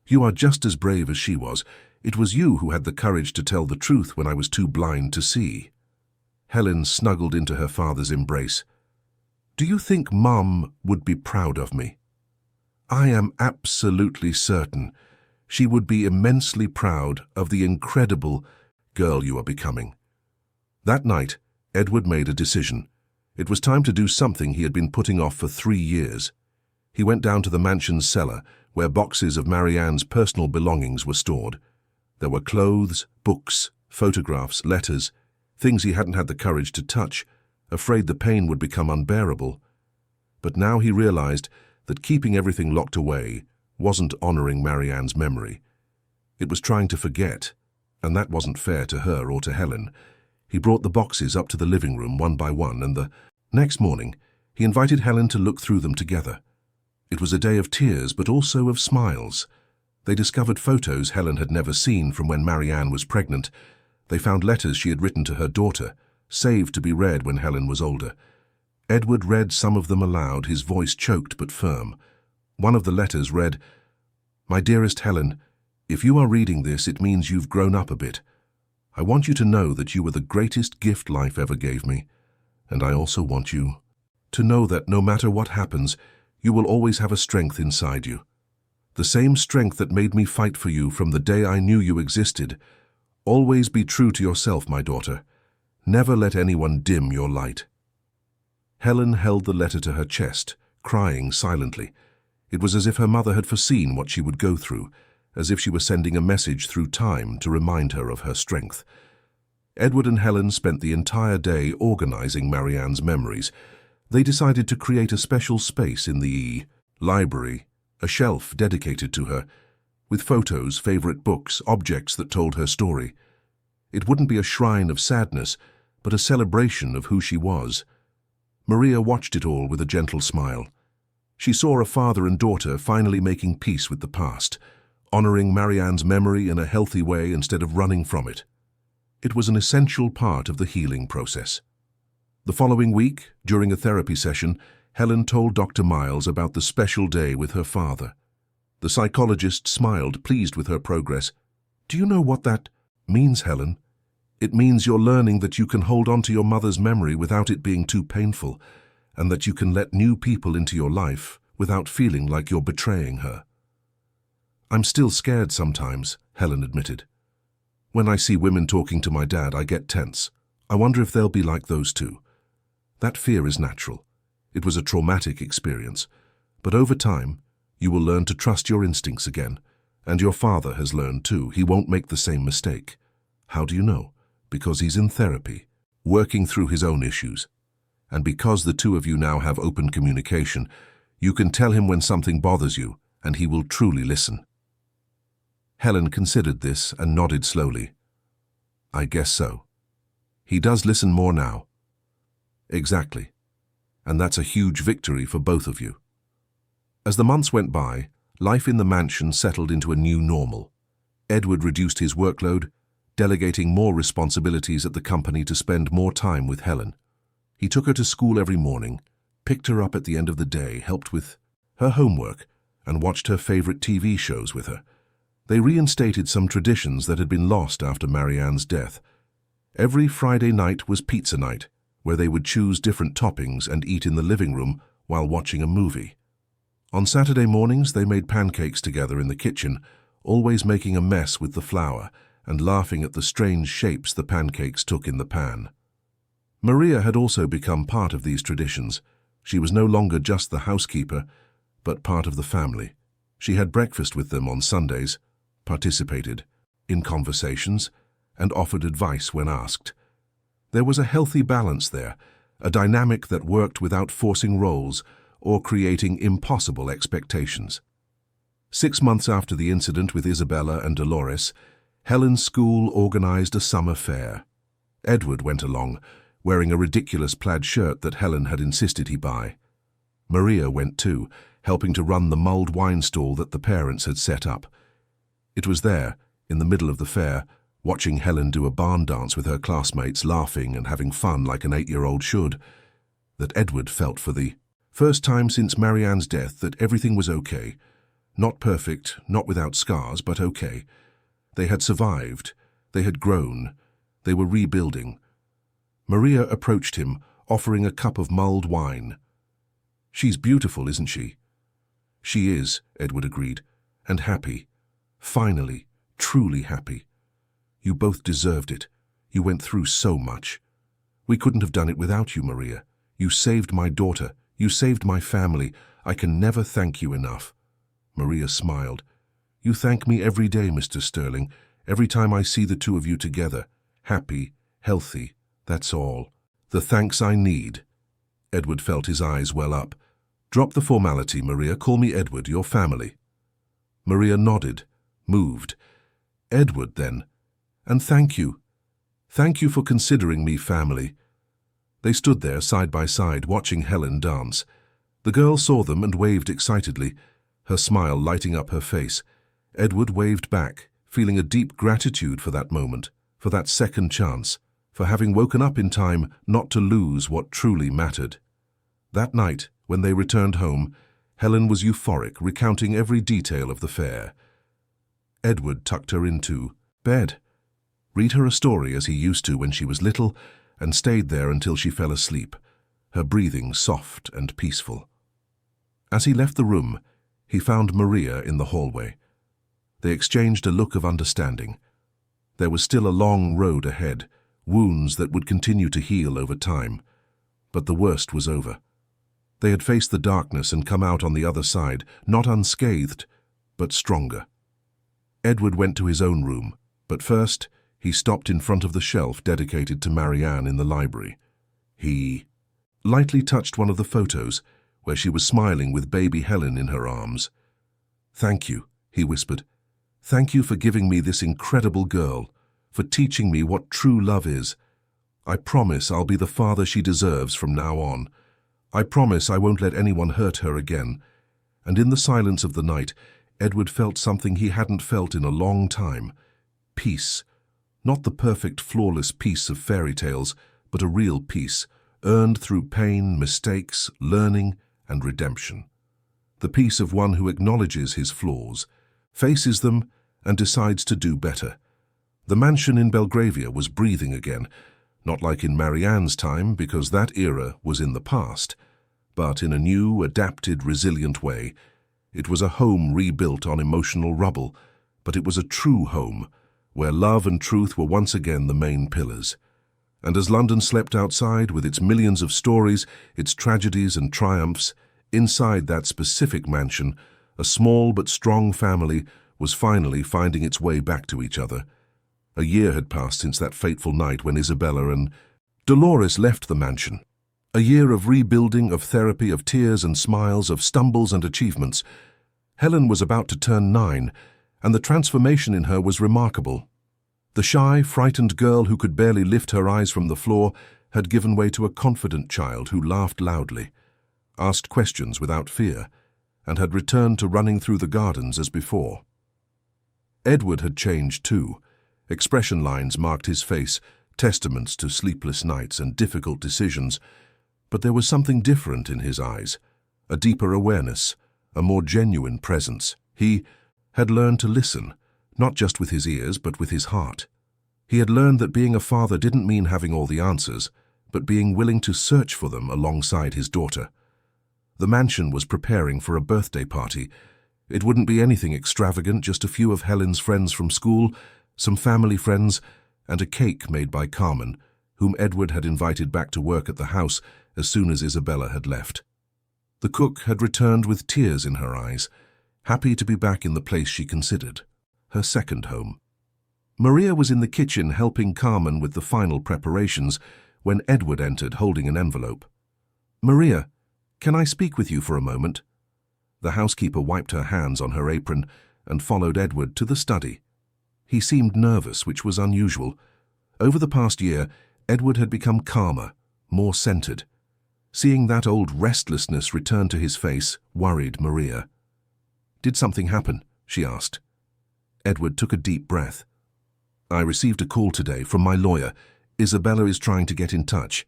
You are just as brave as she was. It was you who had the courage to tell the truth when I was too blind to see." Helen snuggled into her father's embrace. "Do you think Mum would be proud of me?" "I am absolutely certain. She would be immensely proud of the incredible girl you are becoming." That night, Edward made a decision. It was time to do something he had been putting off for 3 years. He went down to the mansion's cellar, where boxes of Marianne's personal belongings were stored. There were clothes, books, photographs, letters, things he hadn't had the courage to touch, afraid the pain would become unbearable. But now he realized that keeping everything locked away wasn't honoring Marianne's memory. It was trying to forget, and that wasn't fair to her or to Helen. He brought the boxes up to the living room one by one, and the next morning he invited Helen to look through them together. It was a day of tears, but also of smiles. They discovered photos Helen had never seen from when Marianne was pregnant. They found letters she had written to her daughter, saved to be read when Helen was older. Edward read some of them aloud, his voice choked but firm. One of the letters read, "My dearest Helen, if you are reading this, it means you've grown up a bit. I want you to know that you were the greatest gift life ever gave me. And I also want you to know that no matter what happens, you will always have a strength inside you. The same strength that made me fight for you from the day I knew you existed. Always be true to yourself, my daughter. Never let anyone dim your light. Helen held the letter to her chest, crying silently. It was as if her mother had foreseen what she would go through, as if she were sending a message through time to remind her of her strength. Edward and Helen spent the entire day organizing Marianne's memories. They decided to create a special space in the library, a shelf dedicated to her, with photos, favorite books, objects that told her story. It wouldn't be a shrine of sadness, but a celebration of who she was. Maria watched it all with a gentle smile. She saw a father and daughter finally making peace with the past, honoring Marianne's memory in a healthy way instead of running from it. It was an essential part of the healing process. The following week, during a therapy session, Helen told Dr. Miles about the special day with her father. The psychologist smiled, pleased with her progress. "Do you know what that means, Helen? It means you're learning that you can hold on to your mother's memory without it being too painful, and that you can let new people into your life without feeling like you're betraying her." "I'm still scared sometimes," Helen admitted. "When I see women talking to my dad, I get tense. I wonder if they'll be like those two." That fear is natural. It was a traumatic experience. But over time, you will learn to trust your instincts again. And your father has learned too. He won't make the same mistake. How do you know? Because he's in therapy, working through his own issues. And because the two of you now have open communication, you can tell him when something bothers you, and he will truly listen. Helen considered this and nodded slowly. "I guess so. He does listen more now." "Exactly. And that's a huge victory for both of you." As the months went by, life in the mansion settled into a new normal. Edward reduced his workload, delegating more responsibilities at the company to spend more time with Helen. He took her to school every morning, picked her up at the end of the day, helped with her homework, and watched her favorite TV shows with her. They reinstated some traditions that had been lost after Marianne's death. Every Friday night was pizza night, where they would choose different toppings and eat in the living room while watching a movie. On Saturday mornings, they made pancakes together in the kitchen, always making a mess with the flour and laughing at the strange shapes the pancakes took in the pan. Maria had also become part of these traditions. She was no longer just the housekeeper, but part of the family. She had breakfast with them on Sundays, participated in conversations, and offered advice when asked. There was a healthy balance there, a dynamic that worked without forcing roles or creating impossible expectations. 6 months after the incident with Isabella and Dolores, Helen's school organized a summer fair. Edward went along, wearing a ridiculous plaid shirt that Helen had insisted he buy. Maria went too, helping to run the mulled wine stall that the parents had set up. It was there, in the middle of the fair, watching Helen do a barn dance with her classmates, laughing and having fun like an 8-year-old should, that Edward felt for the first time since Marianne's death that everything was okay. Not perfect, not without scars, but okay. They had survived, they had grown, they were rebuilding. Maria approached him, offering a cup of mulled wine. "She's beautiful, isn't she?" "She is," Edward agreed, "and happy. Finally, truly happy. You both deserved it. You went through so much. We couldn't have done it without you, Maria. You saved my daughter. You saved my family. I can never thank you enough." Maria smiled. "You thank me every day, Mr. Sterling, every time I see the two of you together. Happy, healthy, that's all. The thanks I need." Edward felt his eyes well up. "Drop the formality, Maria. Call me Edward, your family." Maria nodded, moved. "Edward, then. And thank you. Thank you for considering me family." They stood there side by side, watching Helen dance. The girl saw them and waved excitedly, her smile lighting up her face. Edward waved back, feeling a deep gratitude for that moment, for that second chance, for having woken up in time not to lose what truly mattered. That night, when they returned home, Helen was euphoric, recounting every detail of the fair. Edward tucked her into bed, read her a story as he used to when she was little, and stayed there until she fell asleep, her breathing soft and peaceful. As he left the room, he found Maria in the hallway. They exchanged a look of understanding. There was still a long road ahead, wounds that would continue to heal over time. But the worst was over. They had faced the darkness and come out on the other side, not unscathed, but stronger. Edward went to his own room, but first he stopped in front of the shelf dedicated to Marianne in the library. He lightly touched one of the photos, where she was smiling with baby Helen in her arms. "Thank you," he whispered. "Thank you for giving me this incredible girl, for teaching me what true love is. I promise I'll be the father she deserves from now on. I promise I won't let anyone hurt her again." And in the silence of the night, Edward felt something he hadn't felt in a long time. Peace. Not the perfect, flawless peace of fairy tales, but a real peace, earned through pain, mistakes, learning, and redemption. The peace of one who acknowledges his flaws, faces them, and decides to do better. The mansion in Belgravia was breathing again, not like in Marianne's time, because that era was in the past, but in a new, adapted, resilient way. It was a home rebuilt on emotional rubble, but it was a true home, where love and truth were once again the main pillars. And as London slept outside with its millions of stories, its tragedies and triumphs, inside that specific mansion, a small but strong family was finally finding its way back to each other. A year had passed since that fateful night when Isabella and Dolores left the mansion. A year of rebuilding, of therapy, of tears and smiles, of stumbles and achievements. Helen was about to turn 9, and the transformation in her was remarkable. The shy, frightened girl who could barely lift her eyes from the floor had given way to a confident child who laughed loudly, asked questions without fear, and had returned to running through the gardens as before. Edward had changed too. Expression lines marked his face, testaments to sleepless nights and difficult decisions, but there was something different in his eyes, a deeper awareness, a more genuine presence. He had learned to listen, not just with his ears, but with his heart. He had learned that being a father didn't mean having all the answers, but being willing to search for them alongside his daughter. The mansion was preparing for a birthday party. It wouldn't be anything extravagant, just a few of Helen's friends from school, some family friends, and a cake made by Carmen, whom Edward had invited back to work at the house as soon as Isabella had left. The cook had returned with tears in her eyes, happy to be back in the place she considered her second home. Maria was in the kitchen helping Carmen with the final preparations when Edward entered holding an envelope. "Maria, can I speak with you for a moment?" The housekeeper wiped her hands on her apron and followed Edward to the study. He seemed nervous, which was unusual. Over the past year, Edward had become calmer, more centered. Seeing that old restlessness return to his face worried Maria. "Did something happen?" she asked. Edward took a deep breath. "I received a call today from my lawyer. Isabella is trying to get in touch."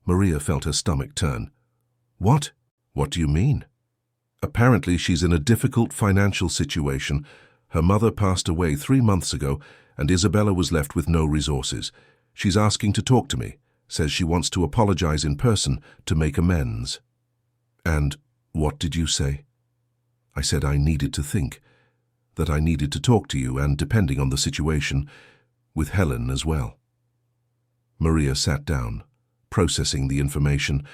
Maria felt her stomach turn. "What? What do you mean?" "Apparently she's in a difficult financial situation. Her mother passed away 3 months ago, and Isabella was left with no resources. She's asking to talk to me, says she wants to apologize in person to make amends." "And what did you say?" "I said I needed to think, that I needed to talk to you, and depending on the situation, with Helen as well." Maria sat down, processing the information.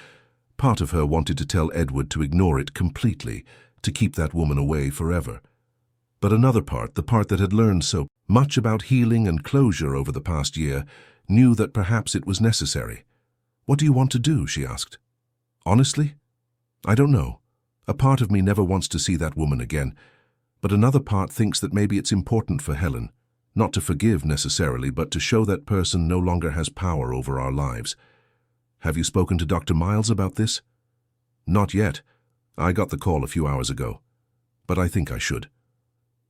Part of her wanted to tell Edward to ignore it completely, to keep that woman away forever. But another part, the part that had learned so much about healing and closure over the past year, knew that perhaps it was necessary. "What do you want to do?" she asked. "Honestly, I don't know. A part of me never wants to see that woman again, but another part thinks that maybe it's important for Helen, not to forgive necessarily, but to show that person no longer has power over our lives." "Have you spoken to Dr. Miles about this?" "Not yet. I got the call a few hours ago. But I think I should."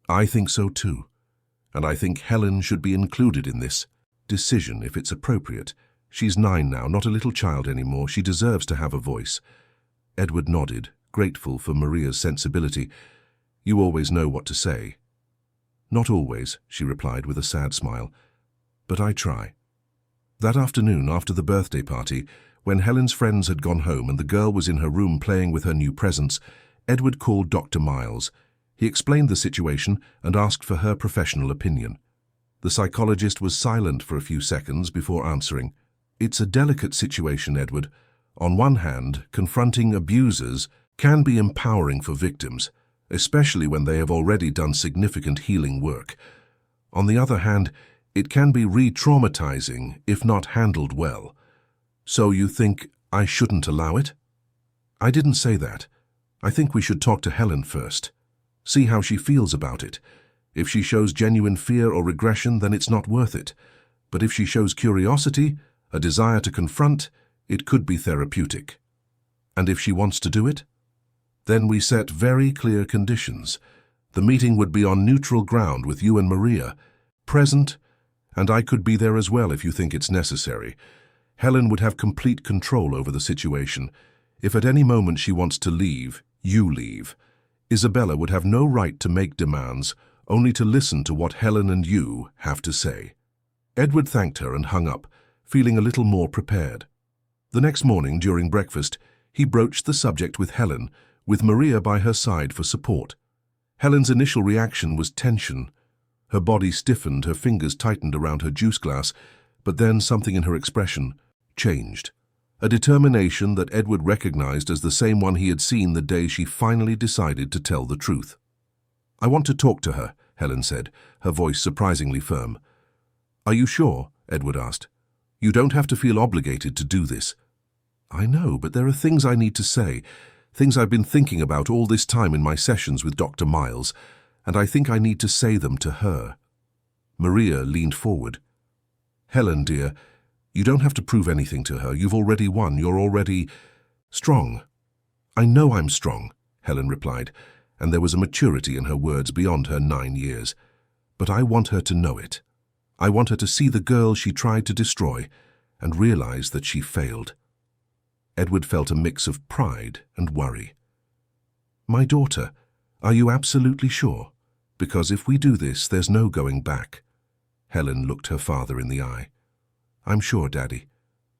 "I think so too. And I think Helen should be included in this decision if it's appropriate. She's 9 now, not a little child anymore. She deserves to have a voice." Edward nodded, grateful for Maria's sensibility. "You always know what to say." "Not always," she replied with a sad smile. "But I try." That afternoon, after the birthday party, when Helen's friends had gone home and the girl was in her room playing with her new presents, Edward called Dr. Miles. He explained the situation and asked for her professional opinion. The psychologist was silent for a few seconds before answering. It's a delicate situation, Edward. On one hand, confronting abusers can be empowering for victims, especially when they have already done significant healing work. On the other hand, it can be re-traumatizing if not handled well. So you think I shouldn't allow it? I didn't say that. I think we should talk to Helen first. See how she feels about it. If she shows genuine fear or regression, then it's not worth it. But if she shows curiosity, a desire to confront, it could be therapeutic. And if she wants to do it? Then we set very clear conditions. The meeting would be on neutral ground with you and Maria, present, and I could be there as well if you think it's necessary. Helen would have complete control over the situation. If at any moment she wants to leave, you leave. Isabella would have no right to make demands, only to listen to what Helen and you have to say. Edward thanked her and hung up, feeling a little more prepared. The next morning, during breakfast, he broached the subject with Helen, with Maria by her side for support. Helen's initial reaction was tension. Her body stiffened, her fingers tightened around her juice glass, but then something in her expression changed. A determination that Edward recognized as the same one he had seen the day she finally decided to tell the truth. I want to talk to her, Helen said, her voice surprisingly firm. Are you sure? Edward asked. You don't have to feel obligated to do this. I know, but there are things I need to say, things I've been thinking about all this time in my sessions with Dr. Miles, and I think I need to say them to her. Maria leaned forward. Helen, dear, you don't have to prove anything to her. You've already won. You're already strong. I know I'm strong, Helen replied, and there was a maturity in her words beyond her 9 years. But I want her to know it. I want her to see the girl she tried to destroy and realize that she failed. Edward felt a mix of pride and worry. My daughter, are you absolutely sure? Because if we do this, there's no going back. Helen looked her father in the eye. I'm sure, Daddy,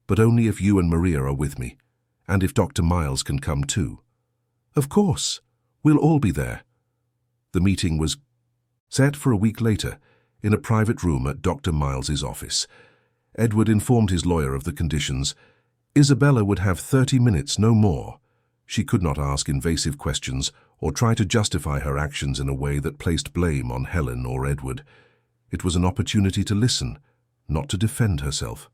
but only if you and Maria are with me, and if Dr. Miles can come too. Of course, we'll all be there. The meeting was set for a week later, in a private room at Dr. Miles's office. Edward informed his lawyer of the conditions. Isabella would have 30 minutes, no more. She could not ask invasive questions or try to justify her actions in a way that placed blame on Helen or Edward. It was an opportunity to listen, not to defend herself.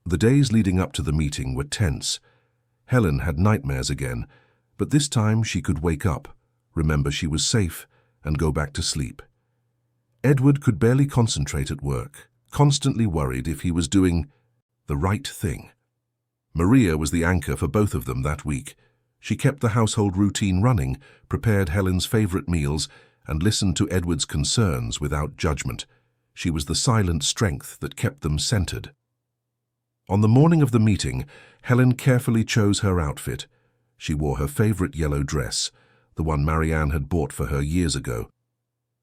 The days leading up to the meeting were tense. Helen had nightmares again, but this time she could wake up, remember she was safe, and go back to sleep. Edward could barely concentrate at work, constantly worried if he was doing the right thing. Maria was the anchor for both of them that week. She kept the household routine running, prepared Helen's favorite meals, and listened to Edward's concerns without judgment. She was the silent strength that kept them centered. On the morning of the meeting, Helen carefully chose her outfit. She wore her favorite yellow dress, the one Marianne had bought for her years ago.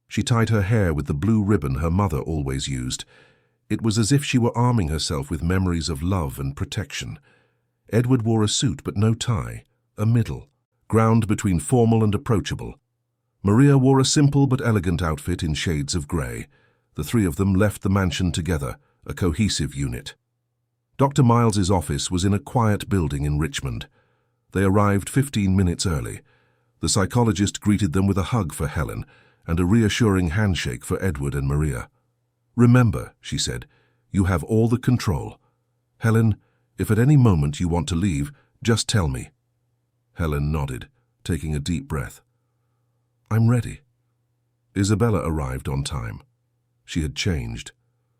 She tied her hair with the blue ribbon her mother always used. It was as if she were arming herself with memories of love and protection. Edward wore a suit but no tie, a middle, ground between formal and approachable. Maria wore a simple but elegant outfit in shades of grey. The three of them left the mansion together, a cohesive unit. Dr. Miles's office was in a quiet building in Richmond. They arrived 15 minutes early. The psychologist greeted them with a hug for Helen and a reassuring handshake for Edward and Maria. Remember, she said, you have all the control. Helen, if at any moment you want to leave, just tell me. Helen nodded, taking a deep breath. I'm ready. Isabella arrived on time. She had changed.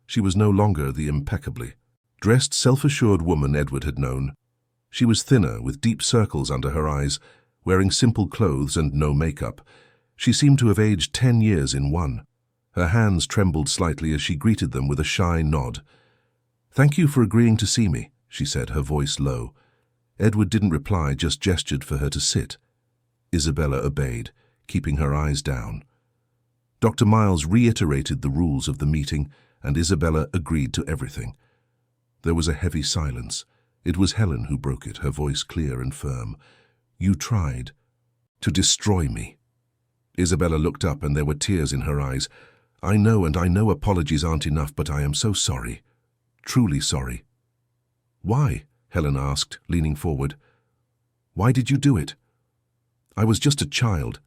She was no longer the impeccably dressed, self-assured woman Edward had known. She was thinner, with deep circles under her eyes, wearing simple clothes and no makeup. She seemed to have aged 10 years in one. Her hands trembled slightly as she greeted them with a shy nod. Thank you for agreeing to see me, she said, her voice low. Edward didn't reply, just gestured for her to sit. Isabella obeyed, keeping her eyes down. Dr. Miles reiterated the rules of the meeting, and Isabella agreed to everything. There was a heavy silence. It was Helen who broke it, her voice clear and firm. You tried to destroy me. Isabella looked up and there were tears in her eyes. I know, and I know apologies aren't enough, but I am so sorry. Truly sorry." "Why?" Helen asked, leaning forward. "Why did you do it?" "I was just a child.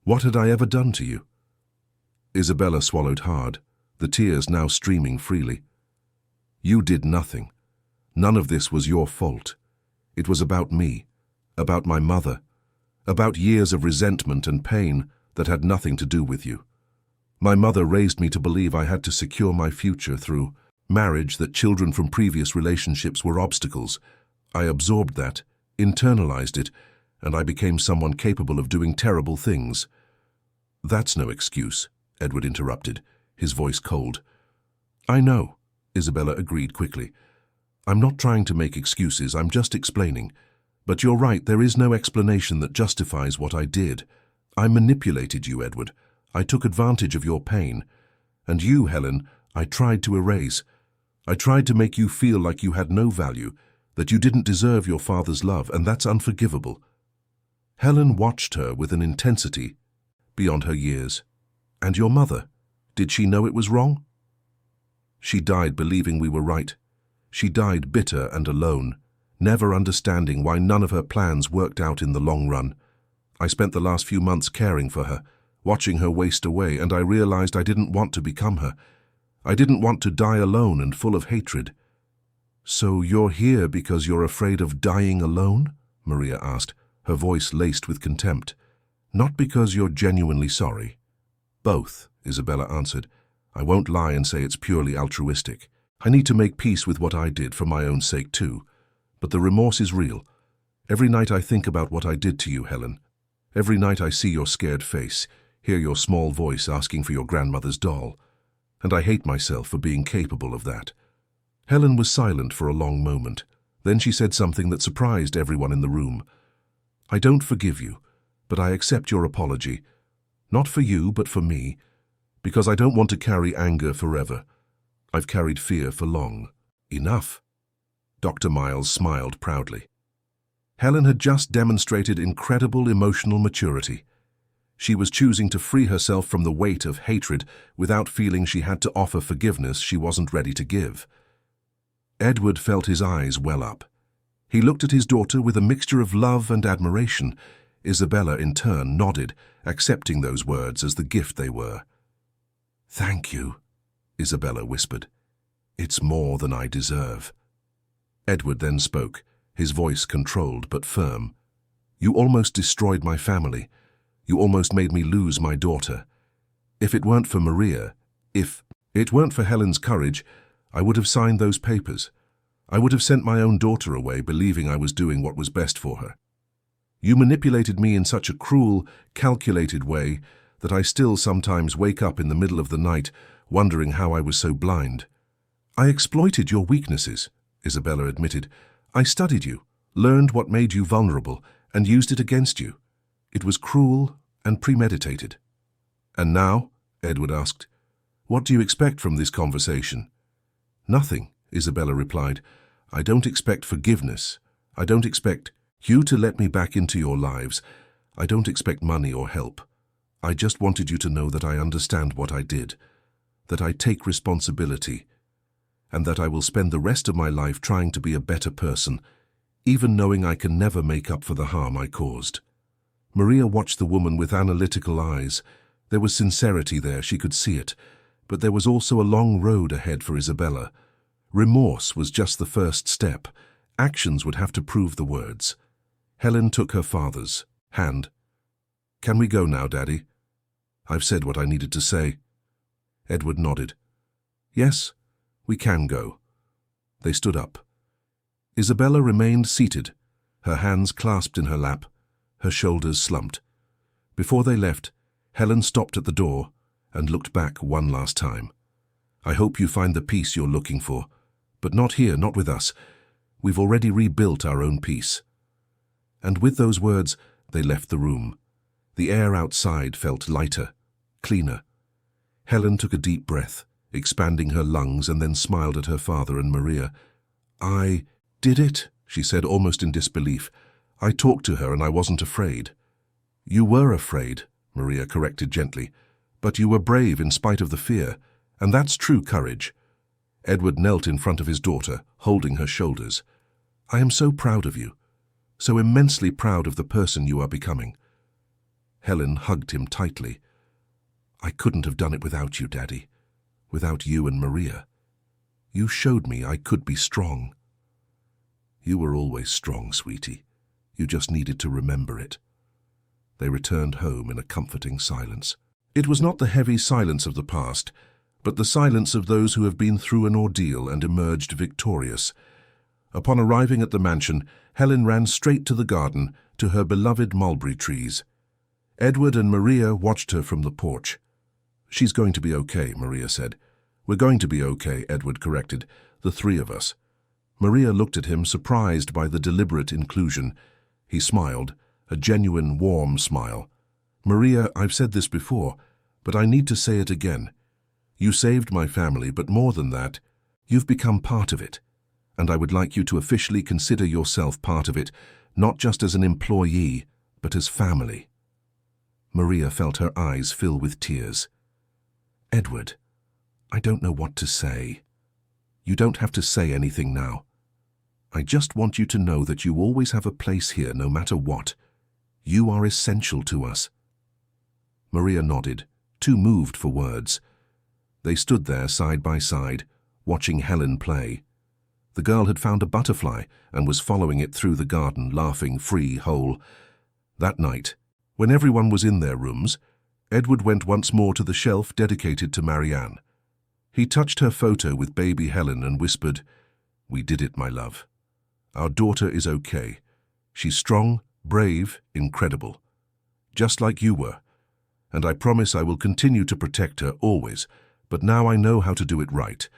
What had I ever done to you?" Isabella swallowed hard, the tears now streaming freely. "You did nothing. None of this was your fault. It was about me, about my mother, about years of resentment and pain that had nothing to do with you. My mother raised me to believe I had to secure my future through marriage, that children from previous relationships were obstacles. I absorbed that, internalized it, and I became someone capable of doing terrible things." "That's no excuse," Edward interrupted, his voice cold. "I know," Isabella agreed quickly. "I'm not trying to make excuses, I'm just explaining. But you're right, there is no explanation that justifies what I did. I manipulated you, Edward. I took advantage of your pain. And you, Helen, I tried to erase. I tried to make you feel like you had no value, that you didn't deserve your father's love, and that's unforgivable." Helen watched her with an intensity beyond her years. "And your mother, did she know it was wrong?" "She died believing we were right. She died bitter and alone, never understanding why none of her plans worked out in the long run. I spent the last few months caring for her, watching her waste away, and I realized I didn't want to become her. I didn't want to die alone and full of hatred." "So you're here because you're afraid of dying alone?" Maria asked, her voice laced with contempt. "Not because you're genuinely sorry?" "Both," Isabella answered. "I won't lie and say it's purely altruistic. I need to make peace with what I did for my own sake too. But the remorse is real. Every night I think about what I did to you, Helen. Every night I see your scared face, hear your small voice asking for your grandmother's doll. And I hate myself for being capable of that." Helen was silent for a long moment. Then she said something that surprised everyone in the room. "I don't forgive you, but I accept your apology. Not for you, but for me. Because I don't want to carry anger forever. I've carried fear for long. Enough." Dr. Miles smiled proudly. Helen had just demonstrated incredible emotional maturity. She was choosing to free herself from the weight of hatred without feeling she had to offer forgiveness she wasn't ready to give. Edward felt his eyes well up. He looked at his daughter with a mixture of love and admiration. Isabella, in turn, nodded, accepting those words as the gift they were. "Thank you," Isabella whispered. "It's more than I deserve." Edward then spoke, his voice controlled but firm. "You almost destroyed my family. You almost made me lose my daughter. If it weren't for Maria, if it weren't for Helen's courage, I would have signed those papers. I would have sent my own daughter away, believing I was doing what was best for her. You manipulated me in such a cruel, calculated way that I still sometimes wake up in the middle of the night wondering how I was so blind. I exploited your weaknesses," Isabella admitted. "I studied you, learned what made you vulnerable, and used it against you. It was cruel and premeditated." "And now?" Edward asked. "What do you expect from this conversation?" "Nothing," Isabella replied. "I don't expect forgiveness. I don't expect you to let me back into your lives. I don't expect money or help. I just wanted you to know that I understand what I did, that I take responsibility, and that I will spend the rest of my life trying to be a better person, even knowing I can never make up for the harm I caused." Maria watched the woman with analytical eyes. There was sincerity there, she could see it, but there was also a long road ahead for Isabella. Remorse was just the first step. Actions would have to prove the words. Helen took her father's hand. "Can we go now, Daddy? I've said what I needed to say." Edward nodded. "Yes, we can go." They stood up. Isabella remained seated, her hands clasped in her lap, her shoulders slumped. Before they left, Helen stopped at the door and looked back one last time. "I hope you find the peace you're looking for, but not here, not with us. We've already rebuilt our own peace." And with those words, they left the room. The air outside felt lighter, cleaner. Helen took a deep breath, expanding her lungs, and then smiled at her father and Maria. "I did it," she said, almost in disbelief. "I talked to her and I wasn't afraid." "You were afraid," Maria corrected gently, But you were brave in spite of the fear, and that's true courage. Edward knelt in front of his daughter, holding her shoulders. I am so proud of you, so immensely proud of the person you are becoming. Helen hugged him tightly. I couldn't have done it without you, Daddy, without you and Maria. You showed me I could be strong. You were always strong, sweetie. You just needed to remember it. They returned home in a comforting silence. It was not the heavy silence of the past, but the silence of those who have been through an ordeal and emerged victorious. Upon arriving at the mansion, Helen ran straight to the garden, to her beloved mulberry trees. Edward and Maria watched her from the porch. She's going to be okay, Maria said. We're going to be okay, Edward corrected, the three of us. Maria looked at him, surprised by the deliberate inclusion. He smiled, a genuine, warm smile. Maria, I've said this before, but I need to say it again. You saved my family, but more than that, you've become part of it. And I would like you to officially consider yourself part of it, not just as an employee, but as family. Maria felt her eyes fill with tears. Edward, I don't know what to say. You don't have to say anything now. I just want you to know that you always have a place here no matter what. You are essential to us. Maria nodded, too moved for words. They stood there side by side, watching Helen play. The girl had found a butterfly and was following it through the garden, laughing free whole. That night, when everyone was in their rooms, Edward went once more to the shelf dedicated to Marianne. He touched her photo with baby Helen and whispered, We did it, my love. Our daughter is okay. She's strong, brave, incredible. Just like you were. And I promise I will continue to protect her always, but now I know how to do it right.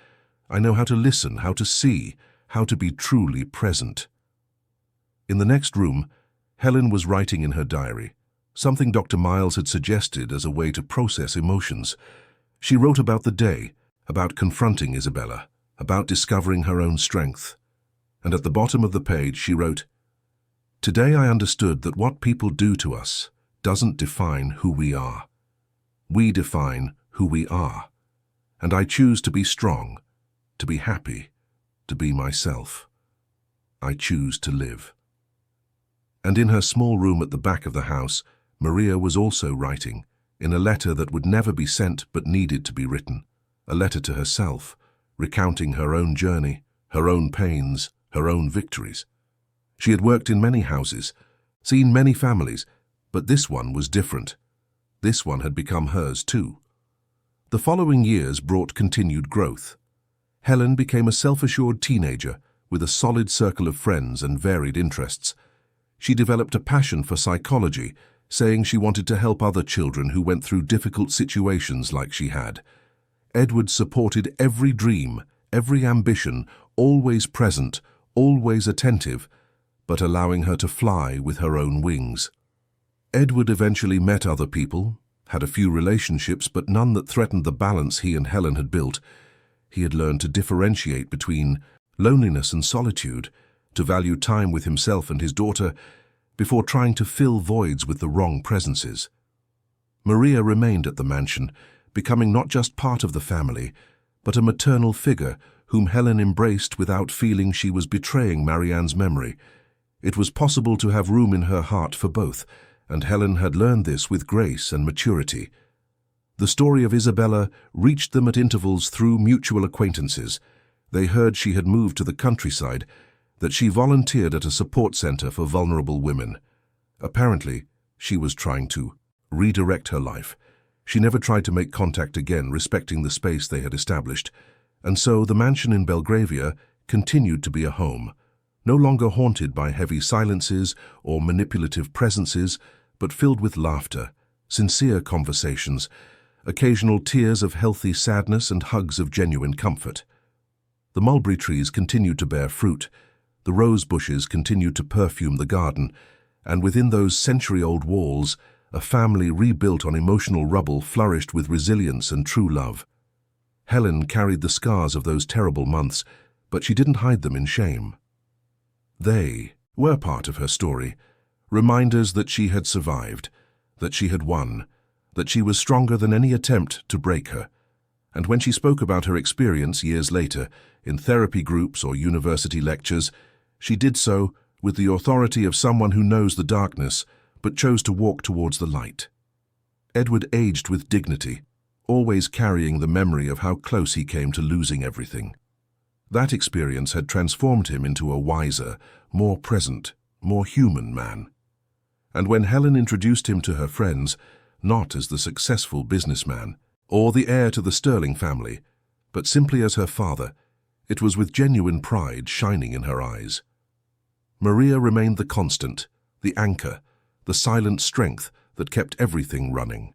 I know how to listen, how to see, how to be truly present. In the next room, Helen was writing in her diary, something Dr. Miles had suggested as a way to process emotions. She wrote about the day, about confronting Isabella, about discovering her own strength. And at the bottom of the page she wrote, Today I understood that what people do to us doesn't define who we are. We define who we are. And I choose to be strong, to be happy, to be myself. I choose to live. And in her small room at the back of the house, Maria was also writing, in a letter that would never be sent but needed to be written, a letter to herself, recounting her own journey, her own pains, her own victories. She had worked in many houses, seen many families, but this one was different. This one had become hers too. The following years brought continued growth. Helen became a self-assured teenager with a solid circle of friends and varied interests. She developed a passion for psychology, saying she wanted to help other children who went through difficult situations like she had. Edward supported every dream, every ambition, always present, always attentive, but allowing her to fly with her own wings. Edward eventually met other people, had a few relationships, but none that threatened the balance he and Helen had built. He had learned to differentiate between loneliness and solitude, to value time with himself and his daughter, before trying to fill voids with the wrong presences. Maria remained at the mansion, becoming not just part of the family, but a maternal figure whom Helen embraced without feeling she was betraying Marianne's memory. It was possible to have room in her heart for both, and Helen had learned this with grace and maturity. The story of Isabella reached them at intervals through mutual acquaintances. They heard she had moved to the countryside, that she volunteered at a support center for vulnerable women. Apparently, she was trying to redirect her life. She never tried to make contact again, respecting the space they had established. And so the mansion in Belgravia continued to be a home, no longer haunted by heavy silences or manipulative presences, but filled with laughter, sincere conversations, occasional tears of healthy sadness and hugs of genuine comfort. The mulberry trees continued to bear fruit, the rose bushes continued to perfume the garden, and within those century-old walls, a family rebuilt on emotional rubble flourished with resilience and true love. Helen carried the scars of those terrible months, but she didn't hide them in shame. They were part of her story, reminders that she had survived, that she had won, that she was stronger than any attempt to break her. And when she spoke about her experience years later, in therapy groups or university lectures, she did so with the authority of someone who knows the darkness but chose to walk towards the light. Edward aged with dignity, always carrying the memory of how close he came to losing everything. That experience had transformed him into a wiser, more present, more human man. And when Helen introduced him to her friends, not as the successful businessman or the heir to the Sterling family, but simply as her father, it was with genuine pride shining in her eyes. Maria remained the constant, the anchor, the silent strength that kept everything running.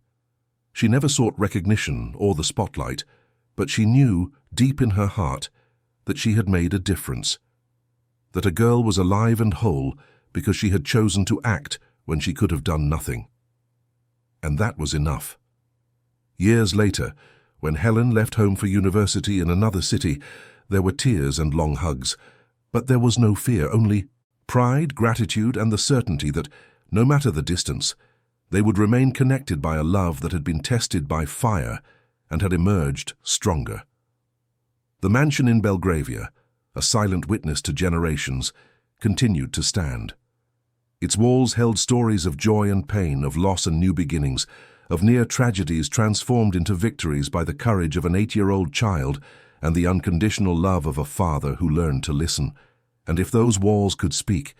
She never sought recognition or the spotlight, but she knew, deep in her heart, that she had made a difference, that a girl was alive and whole because she had chosen to act when she could have done nothing. And that was enough. Years later, when Helen left home for university in another city, there were tears and long hugs, but there was no fear, only pride, gratitude, and the certainty that, no matter the distance, they would remain connected by a love that had been tested by fire and had emerged stronger. The mansion in Belgravia, a silent witness to generations, continued to stand. Its walls held stories of joy and pain, of loss and new beginnings, of near tragedies transformed into victories by the courage of an 8-year-old child and the unconditional love of a father who learned to listen. And if those walls could speak,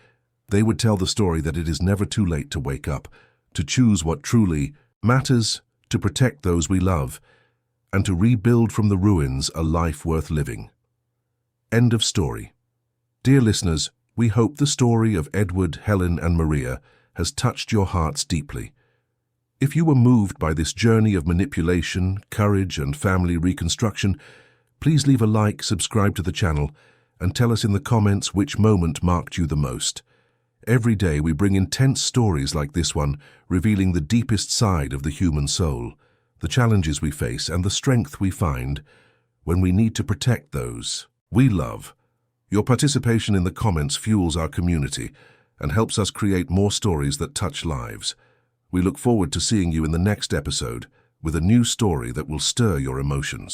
they would tell the story that it is never too late to wake up, to choose what truly matters, to protect those we love, and to rebuild from the ruins a life worth living. End of story. Dear listeners, we hope the story of Edward, Helen, and Maria has touched your hearts deeply. If you were moved by this journey of manipulation, courage, and family reconstruction, please leave a like, subscribe to the channel, and tell us in the comments which moment marked you the most. Every day we bring intense stories like this one, revealing the deepest side of the human soul, the challenges we face, and the strength we find when we need to protect those we love. Your participation in the comments fuels our community and helps us create more stories that touch lives. We look forward to seeing you in the next episode with a new story that will stir your emotions.